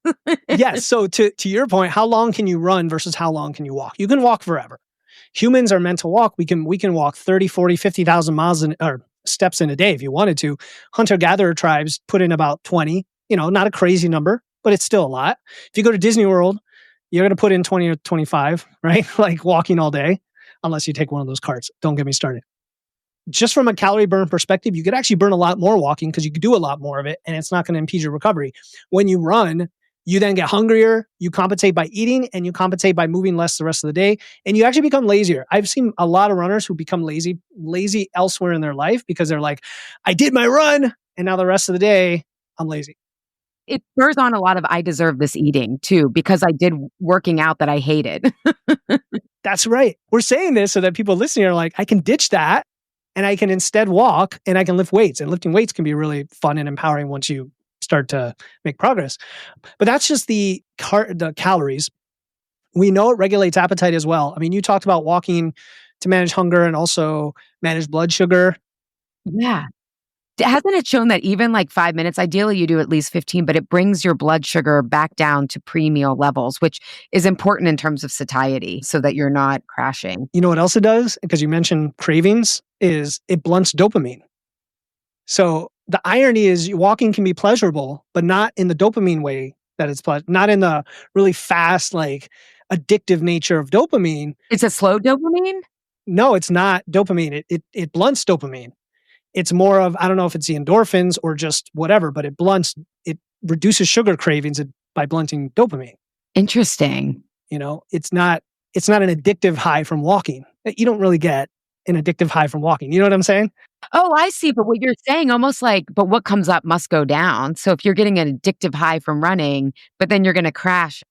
S2: Yes. So to your point, how long can you run versus how long can you walk? You can walk forever. Humans are meant to walk. We can walk 30, 40, 50,000 miles or steps in a day if you wanted to. Hunter-gatherer tribes put in about 20, not a crazy number, but it's still a lot. If you go to Disney World, you're going to put in 20 or 25, right? Like walking all day, unless you take one of those carts. Don't get me started. Just from a calorie burn perspective, you could actually burn a lot more walking because you could do a lot more of it and it's not going to impede your recovery. When you run, you then get hungrier, you compensate by eating, and you compensate by moving less the rest of the day, and you actually become lazier. I've seen a lot of runners who become lazy elsewhere in their life because they're like, I did my run, and now the rest of the day, I'm lazy.
S1: It spurs on a lot of I deserve this eating too, because I did working out that I hated.
S2: That's right. We're saying this so that people listening are like, I can ditch that and I can instead walk and I can lift weights. And lifting weights can be really fun and empowering once you start to make progress. But that's just the calories. We know it regulates appetite as well. I mean, you talked about walking to manage hunger and also manage blood sugar.
S1: Yeah. Hasn't it shown that even like 5 minutes, ideally you do at least 15, but it brings your blood sugar back down to pre-meal levels, which is important in terms of satiety so that you're not crashing.
S2: You know what else it does? Because you mentioned cravings, is it blunts dopamine. So the irony is walking can be pleasurable, but not in the dopamine way that it's not in the really fast, like addictive nature of dopamine.
S1: It's a slow dopamine?
S2: No, it's not dopamine. It blunts dopamine. It's more of, I don't know if it's the endorphins or just whatever, but it reduces sugar cravings by blunting dopamine.
S1: Interesting.
S2: It's not an addictive high from walking. You don't really get an addictive high from walking. You know what I'm saying?
S1: Oh, I see. But what you're saying almost like, but what comes up must go down. So if you're getting an addictive high from running, but then you're going to crash.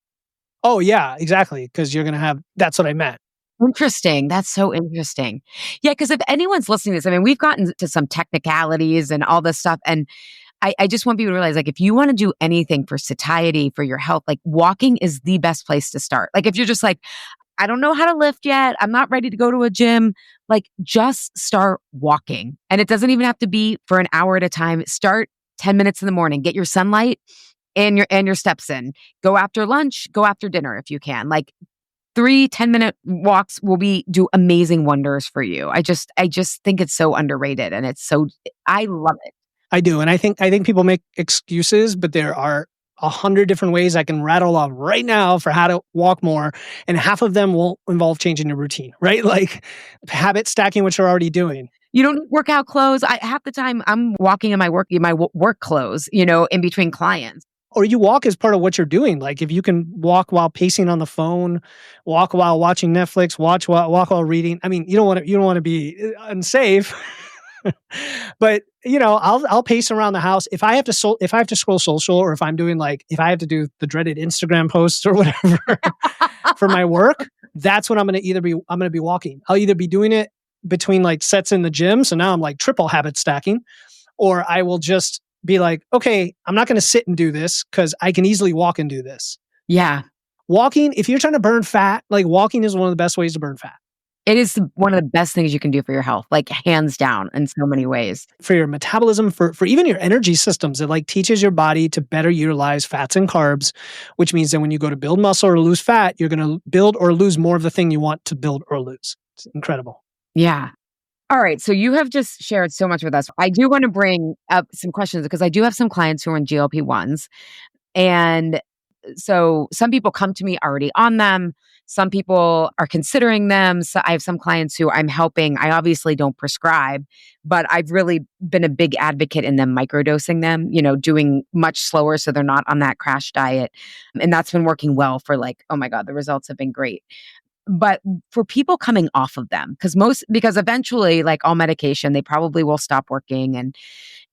S2: Oh yeah, exactly. Because you're going to have, that's what I meant.
S1: Interesting. That's so interesting. Yeah, because if anyone's listening to this, I mean, we've gotten to some technicalities and all this stuff. And I just want people to realize, like, if you want to do anything for satiety, for your health, like walking is the best place to start. Like, if you're just like, I don't know how to lift yet, I'm not ready to go to a gym, like, just start walking. And it doesn't even have to be for an hour at a time. Start 10 minutes in the morning, get your sunlight and your steps in. Go after lunch, go after dinner if you can. Like, 3 10-minute walks will do amazing wonders for you. I just think it's so underrated, and I love it.
S2: I do. And I think people make excuses, but there are 100 different ways I can rattle off right now for how to walk more. And half of them will involve changing your routine, right? Like habit stacking, what you're already doing.
S1: You don't need workout clothes. Half the time I'm walking in my work clothes, in between clients.
S2: Or you walk as part of what you're doing. Like if you can walk while pacing on the phone, walk while watching Netflix, walk while reading. I mean, you don't want to be unsafe. But I'll pace around the house. If I have to scroll social, or if I'm doing if I have to do the dreaded Instagram posts or whatever for my work, that's when I'm going to be walking. I'll either be doing it between sets in the gym. So now I'm triple habit stacking, or I will just be like, okay, I'm not going to sit and do this because I can easily walk and do this.
S1: Yeah.
S2: Walking, if you're trying to burn fat, walking is one of the best ways to burn fat.
S1: It is one of the best things you can do for your health, hands down in so many ways.
S2: For your metabolism, for even your energy systems, it teaches your body to better utilize fats and carbs, which means that when you go to build muscle or lose fat, you're going to build or lose more of the thing you want to build or lose. It's incredible.
S1: Yeah. All right. So you have just shared so much with us. I do want to bring up some questions because I do have some clients who are in GLP-1s. And so some people come to me already on them. Some people are considering them. So I have some clients who I'm helping. I obviously don't prescribe, but I've really been a big advocate in them microdosing them, doing much slower so they're not on that crash diet. And that's been working well for oh my God, the results have been great. But for people coming off of them, because eventually, all medication, they probably will stop working.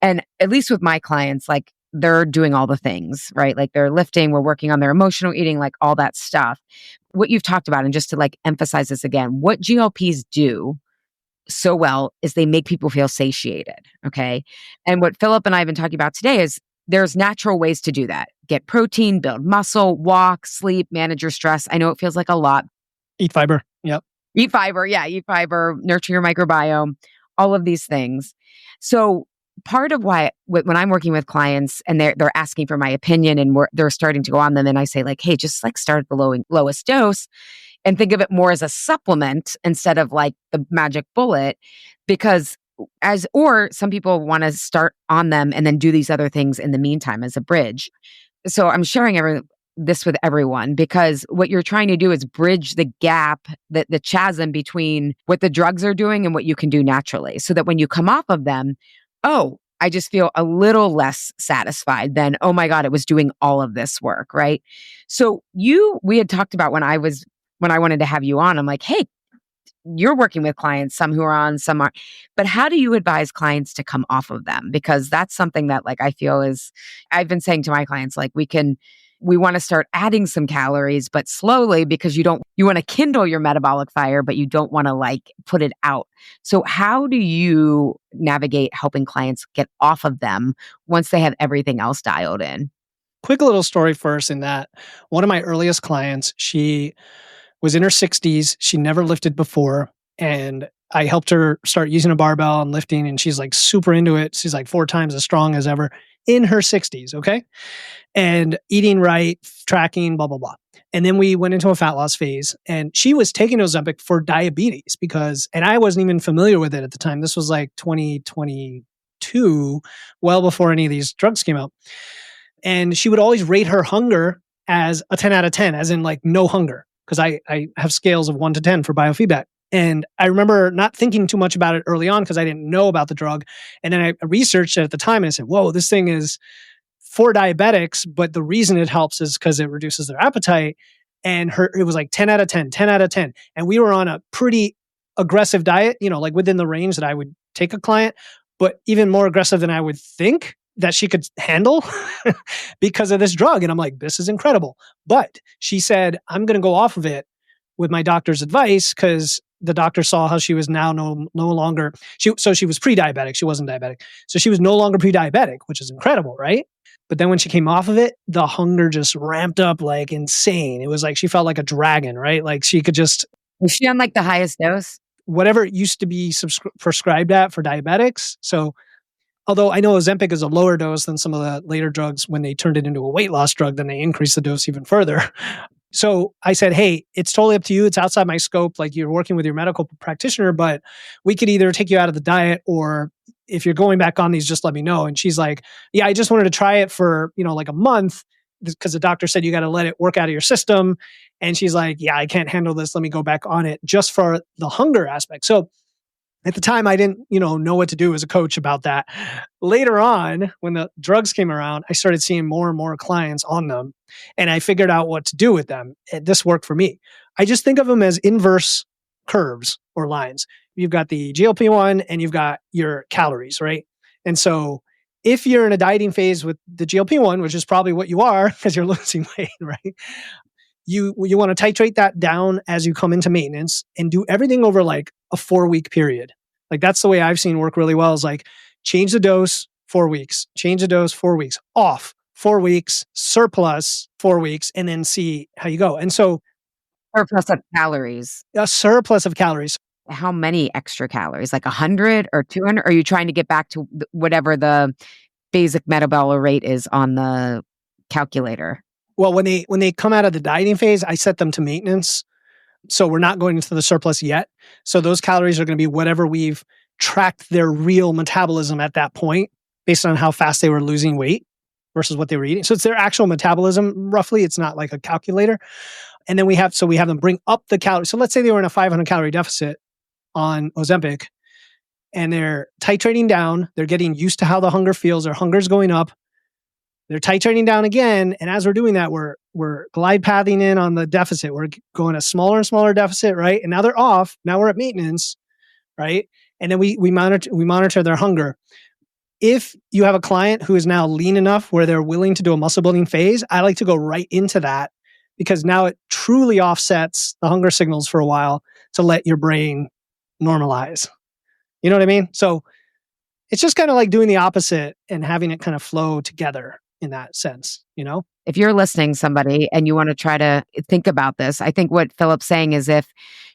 S1: And at least with my clients, they're doing all the things, right? They're lifting, we're working on their emotional eating, all that stuff. What you've talked about, and just to emphasize this again, what GLPs do so well is they make people feel satiated. Okay. And what Philip and I have been talking about today is there's natural ways to do that. Get protein, build muscle, walk, sleep, manage your stress. I know it feels like a lot.
S2: Eat fiber. Yep.
S1: Eat fiber. Yeah. Eat fiber, nurture your microbiome, all of these things. So part of why when I'm working with clients and they're asking for my opinion and they're starting to go on them, and I say hey, just start at the lowest dose and think of it more as a supplement instead of the magic bullet, because or some people want to start on them and then do these other things in the meantime as a bridge. So I'm sharing this with everyone because what you're trying to do is bridge the gap, the chasm between what the drugs are doing and what you can do naturally, so that when you come off of them, oh, I just feel a little less satisfied than, oh my God, it was doing all of this work, right? So we had talked about when I wanted to have you on, I'm like, hey, you're working with clients, some who are on, some aren't. But how do you advise clients to come off of them? Because that's something that I feel I've been saying to my clients, we want to start adding some calories, but slowly, because you want to kindle your metabolic fire, but you don't want to put it out. So how do you navigate helping clients get off of them once they have everything else dialed in?
S2: Quick little story first in that one of my earliest clients, she was in her 60s. She never lifted before. And I helped her start using a barbell and lifting. And she's super into it. She's 4 times as strong as ever in her 60s. Okay. And eating right, tracking, blah, blah, blah. And then we went into a fat loss phase, and she was taking Ozempic for diabetes and I wasn't even familiar with it at the time. This was 2022, well before any of these drugs came out. And she would always rate her hunger as a 10 out of 10, as in no hunger, because I have scales of 1 to 10 for biofeedback. And I remember not thinking too much about it early on because I didn't know about the drug. And then I researched it at the time and I said, whoa, this thing is for diabetics, but the reason it helps is because it reduces their appetite. And it was 10 out of 10, 10 out of 10. And we were on a pretty aggressive diet, within the range that I would take a client, but even more aggressive than I would think that she could handle because of this drug. And I'm like, this is incredible. But she said, I'm going to go off of it with my doctor's advice because the doctor saw how she was now no longer, she was pre-diabetic. She wasn't diabetic. So she was no longer pre-diabetic, which is incredible, right? But then when she came off of it, the hunger just ramped up like insane. It was like she felt like a dragon, right? Like she could just,
S1: Was she on like the highest dose?
S2: whatever it used to be prescribed at for diabetics. So although I know Ozempic is a lower dose than some of the later drugs, when they turned it into a weight loss drug, then they increased the dose even further. So I said, hey, it's totally up to you. It's outside my scope. Like, you're working with your medical practitioner, but we could either take you out of the diet, or if you're going back on these, just let me know. And she's like, yeah, I just wanted to try it for, like a month, because the doctor said you got to let it work out of your system. And she's like, yeah, I can't handle this. Let me go back on it just for the hunger aspect. So at the time, I didn't, know what to do as a coach about that. Later on, when the drugs came around, I started seeing more and more clients on them, and I figured out what to do with them. And this worked for me. I just think of them as inverse curves or lines. You've got the GLP-1 and you've got your calories, right? And so if you're in a dieting phase with the GLP-1, which is probably what you are because you're losing weight, right? You want to titrate that down as you come into maintenance and do everything over like a 4-week period. Like, that's the way I've seen work really well, is like change the dose 4 weeks, change the dose 4 weeks, off 4 weeks, surplus 4 weeks, and then see how you go. And so
S1: Surplus of calories.
S2: a surplus of calories.
S1: How many extra calories? Like 100 or 200? Are you trying to get back to whatever the basic metabolic rate is on the calculator?
S2: Well, when they come out of the dieting phase, I set them to maintenance. So we're not going into the surplus yet. So those calories are going to be whatever we've tracked their real metabolism at that point, based on how fast they were losing weight versus what they were eating. So it's their actual metabolism, roughly. It's not like a calculator. And then we have them bring up the calories. So let's say they were in a 500 calorie deficit on Ozempic, and they're titrating down. They're getting used to how the hunger feels. Their hunger's going up. They're titrating down again. And as we're doing that, we're glide pathing in on the deficit. We're going a smaller and smaller deficit, right? And now they're off. Now we're at maintenance, right? And then we monitor their hunger. If you have a client who is now lean enough where they're willing to do a muscle building phase, I like to go right into that, because now it truly offsets the hunger signals for a while to let your brain normalize. You know what I mean? So it's just kind of like doing the opposite and having it kind of flow together in that sense,
S1: If you're listening, somebody, and you want to try to think about this, I think what Philip's saying is, if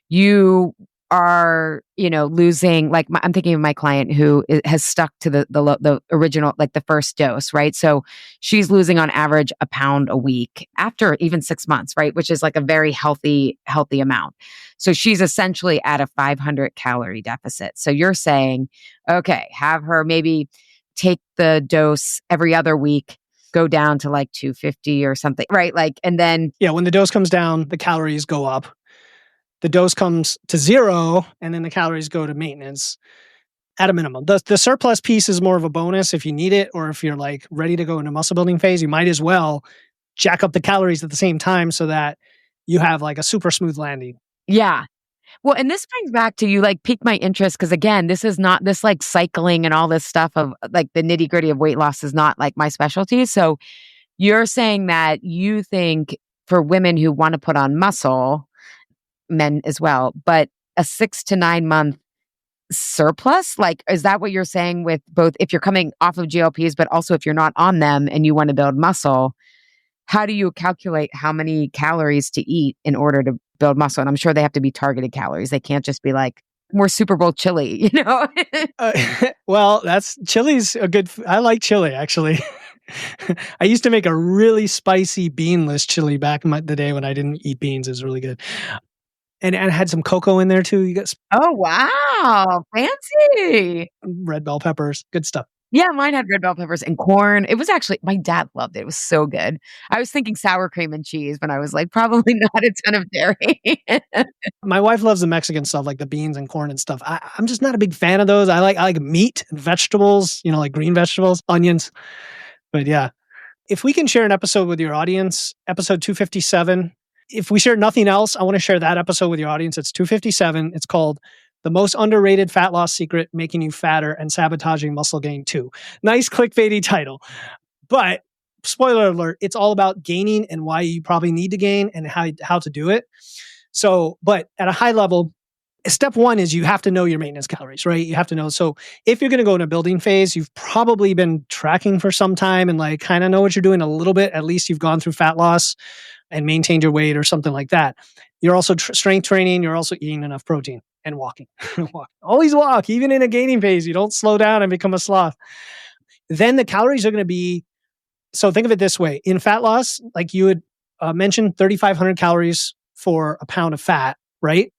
S1: you are, losing, like I'm thinking of my client who has stuck to the original, like the first dose, right? So she's losing on average a pound a week after even 6 months, right? Which is like a very healthy amount. So she's essentially at a 500 calorie deficit. So you're saying, okay, have her maybe take the dose every other week, go down to like 250 or something, right? Like, and then
S2: when the dose comes down, the calories go up. The dose comes to 0, and then the calories go to maintenance at a minimum. The surplus piece is more of a bonus if you need it, or if you're like ready to go into muscle building phase, you might as well jack up the calories at the same time so that you have like a super smooth landing.
S1: Yeah. Well, and this brings back to, you like piqued my interest, because again, this is not this like cycling and all this stuff of like the nitty gritty of weight loss is not like my specialty. So you're saying that you think for women who want to put on muscle, men as well, but a 6 to 9 month surplus, like, is that what you're saying with both, if you're coming off of GLPs, but also if you're not on them and you want to build muscle, how do you calculate how many calories to eat in order to build muscle? And I'm sure they have to be targeted calories. They can't just be like, more Super Bowl chili,
S2: Well, chili's a good, I like chili actually. I used to make a really spicy beanless chili back in the day when I didn't eat beans. It was really good. And it had some cocoa in there too. You got
S1: Oh, wow. Fancy.
S2: red bell peppers, good stuff.
S1: Yeah, mine had red bell peppers and corn. It was actually, my dad loved it. It was so good. I was thinking sour cream and cheese, but I was like, probably not a ton of dairy.
S2: My wife loves the Mexican stuff, like the beans and corn and stuff. I'm just not a big fan of those. I like meat and vegetables, like green vegetables, onions. But yeah, if we can share an episode with your audience, episode 257. If we share nothing else, I want to share that episode with your audience. It's 257. It's called The Most Underrated Fat Loss Secret, Making You Fatter and Sabotaging Muscle Gain 2. Nice clickbaity title. But spoiler alert, it's all about gaining and why you probably need to gain and how to do it. So, but at a high level, step one is you have to know your maintenance calories, right? You have to know. So if you're going to go in a building phase, you've probably been tracking for some time and like kind of know what you're doing a little bit. At least you've gone through fat loss and maintained your weight or something like that. You're also strength training. You're also eating enough protein and walking. Walk. Always walk, even in a gaining phase. You don't slow down and become a sloth. Then the calories are going to be, so think of it this way. In fat loss, like you had mentioned, 3,500 calories for a pound of fat, right?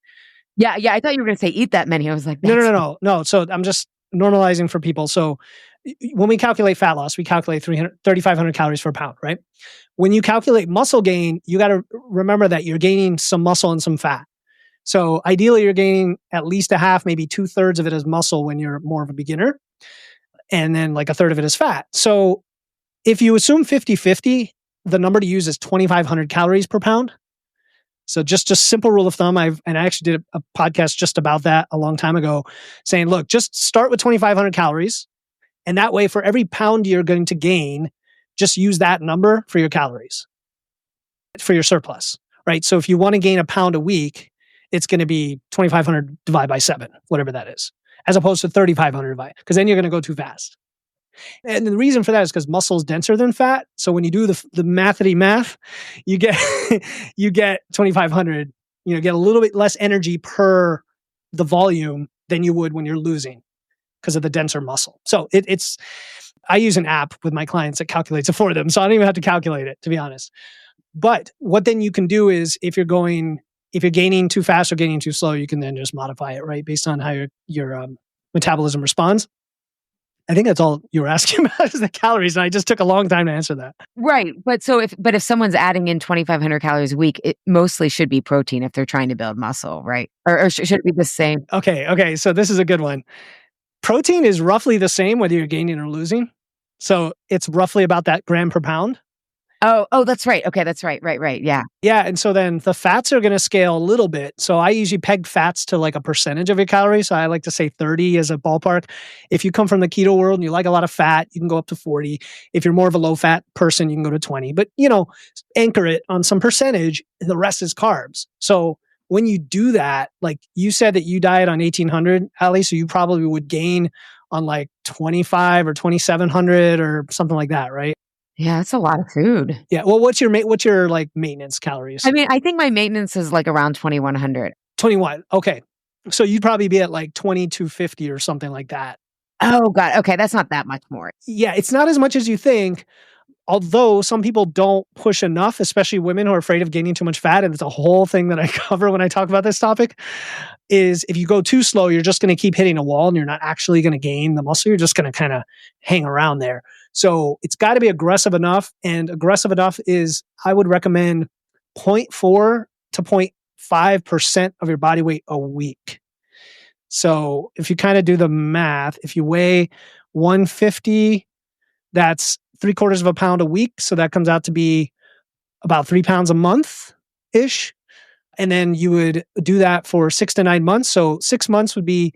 S1: Yeah. I thought you were going to say eat that many. I was like,
S2: No. So I'm just normalizing for people. So when we calculate fat loss, we calculate 3,500 calories per pound, right? When you calculate muscle gain, you got to remember that you're gaining some muscle and some fat. So ideally, you're gaining at least a half, maybe 2/3 of it as muscle when you're more of a beginner, and then like a third of it is fat. So if you assume 50-50, the number to use is 2,500 calories per pound. So just simple rule of thumb. I actually did a podcast just about that a long time ago, saying, look, just start with 2,500 calories. And that way, for every pound you're going to gain, just use that number for your calories, for your surplus, right? So if you want to gain a pound a week, it's going to be 2,500 divided by 7, whatever that is, as opposed to 3,500 divided, because then you're going to go too fast. And the reason for that is because muscle is denser than fat. So when you do the mathity math, you get you get 2,500. You know, get a little bit less energy per the volume than you would when you're losing because of the denser muscle. So it's I use an app with my clients that calculates it for them, so I don't even have to calculate it, to be honest. But what then you can do is if you're gaining too fast or gaining too slow, you can then just modify it, right, based on how your metabolism responds. I think that's all you were asking about is the calories, and I just took a long time to answer that.
S1: right. But if someone's adding in 2,500 calories a week, it mostly should be protein if they're trying to build muscle, right? Or should it be the same?
S2: Okay. So this is a good one. Protein is roughly the same whether you're gaining or losing. So it's roughly about that gram per pound.
S1: Oh, that's right. Okay, that's right. Right. Yeah.
S2: Yeah. And so then the fats are going to scale a little bit. So I usually peg fats to like a percentage of your calories. So I like to say 30 as a ballpark. If you come from the keto world and you like a lot of fat, you can go up to 40. If you're more of a low fat person, you can go to 20. But, anchor it on some percentage. And the rest is carbs. So when you do that, like you said that you diet on 1,800, Ali, so you probably would gain on like 2,500 or 2,700 or something like that, right?
S1: Yeah, that's a lot of food.
S2: Yeah. Well, what's your like maintenance calories?
S1: I mean, I think my maintenance is like around 2,100.
S2: 21. Okay. So you'd probably be at like 2,250 or something like that.
S1: Oh, God. Okay, that's not that much more.
S2: Yeah. It's not as much as you think. Although some people don't push enough, especially women who are afraid of gaining too much fat. And it's a whole thing that I cover when I talk about this topic is if you go too slow, you're just going to keep hitting a wall and you're not actually going to gain the muscle. You're just going to kind of hang around there. So it's got to be aggressive enough. And aggressive enough is, I would recommend 0.4 to 0.5% of your body weight a week. So if you kind of do the math, if you weigh 150, that's 3/4 of a pound a week. So that comes out to be about 3 pounds a month ish. And then you would do that for 6 to 9 months. So 6 months would be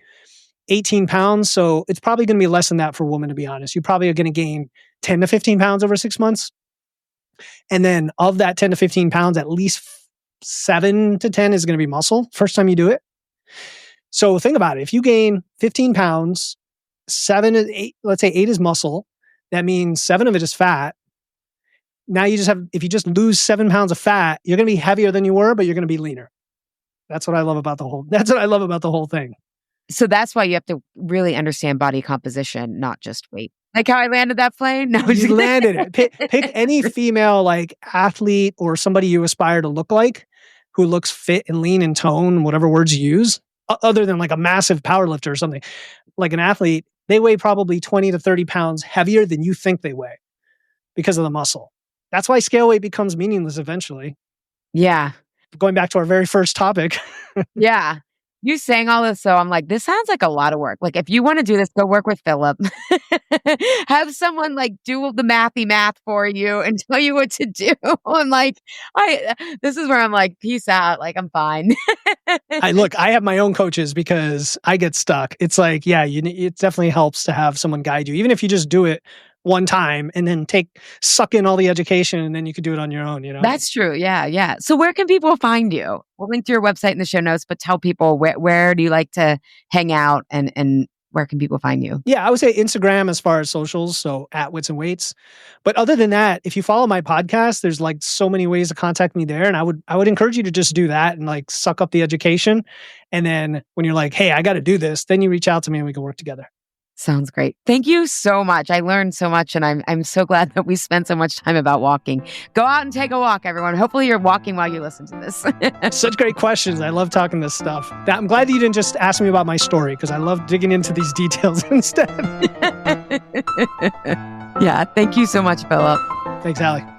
S2: 18 pounds. So it's probably going to be less than that for a woman, to be honest. You probably are going to gain 10 to 15 pounds over 6 months. And then of that 10 to 15 pounds, at least 7 to 10 is going to be muscle first time you do it. So think about it. If you gain 15 pounds, 7 to 8, let's say 8 is muscle. That means 7 of it is fat. Now if you just lose 7 pounds of fat, you're going to be heavier than you were, but you're going to be leaner. That's what I love about the whole thing.
S1: So that's why you have to really understand body composition, not just weight. Like how I landed that plane? No,
S2: you landed it. Pick any female like athlete or somebody you aspire to look like who looks fit and lean and tone, whatever words you use, other than like a massive powerlifter or something. Like an athlete, they weigh probably 20 to 30 pounds heavier than you think they weigh because of the muscle. That's why scale weight becomes meaningless eventually.
S1: Yeah.
S2: Going back to our very first topic.
S1: Yeah. You saying all this, so I'm like, this sounds like a lot of work. Like, if you want to do this, go work with Philip. Have someone like do the mathy math for you and tell you what to do. I'm like, this is where I'm like, peace out. Like, I'm fine.
S2: I have my own coaches because I get stuck. It's like, yeah, it definitely helps to have someone guide you, even if you just do it one time and then suck in all the education, and then you could do it on your own,
S1: That's true. Yeah. Yeah. So where can people find you? We'll link to your website in the show notes, but tell people where do you like to hang out and where can people find you?
S2: Yeah, I would say Instagram as far as socials, so at Wits and Weights. But other than that, if you follow my podcast, there's like so many ways to contact me there. And I would encourage you to just do that and like suck up the education. And then when you're like, hey, I got to do this, then you reach out to me and we can work together.
S1: Sounds great. Thank you so much. I learned so much, and I'm so glad that we spent so much time about walking. Go out and take a walk, everyone. Hopefully you're walking while you listen to this.
S2: Such great questions. I love talking this stuff. I'm glad that you didn't just ask me about my story, because I love digging into these details instead.
S1: Yeah. Thank you so much, Philip.
S2: Thanks, Allie.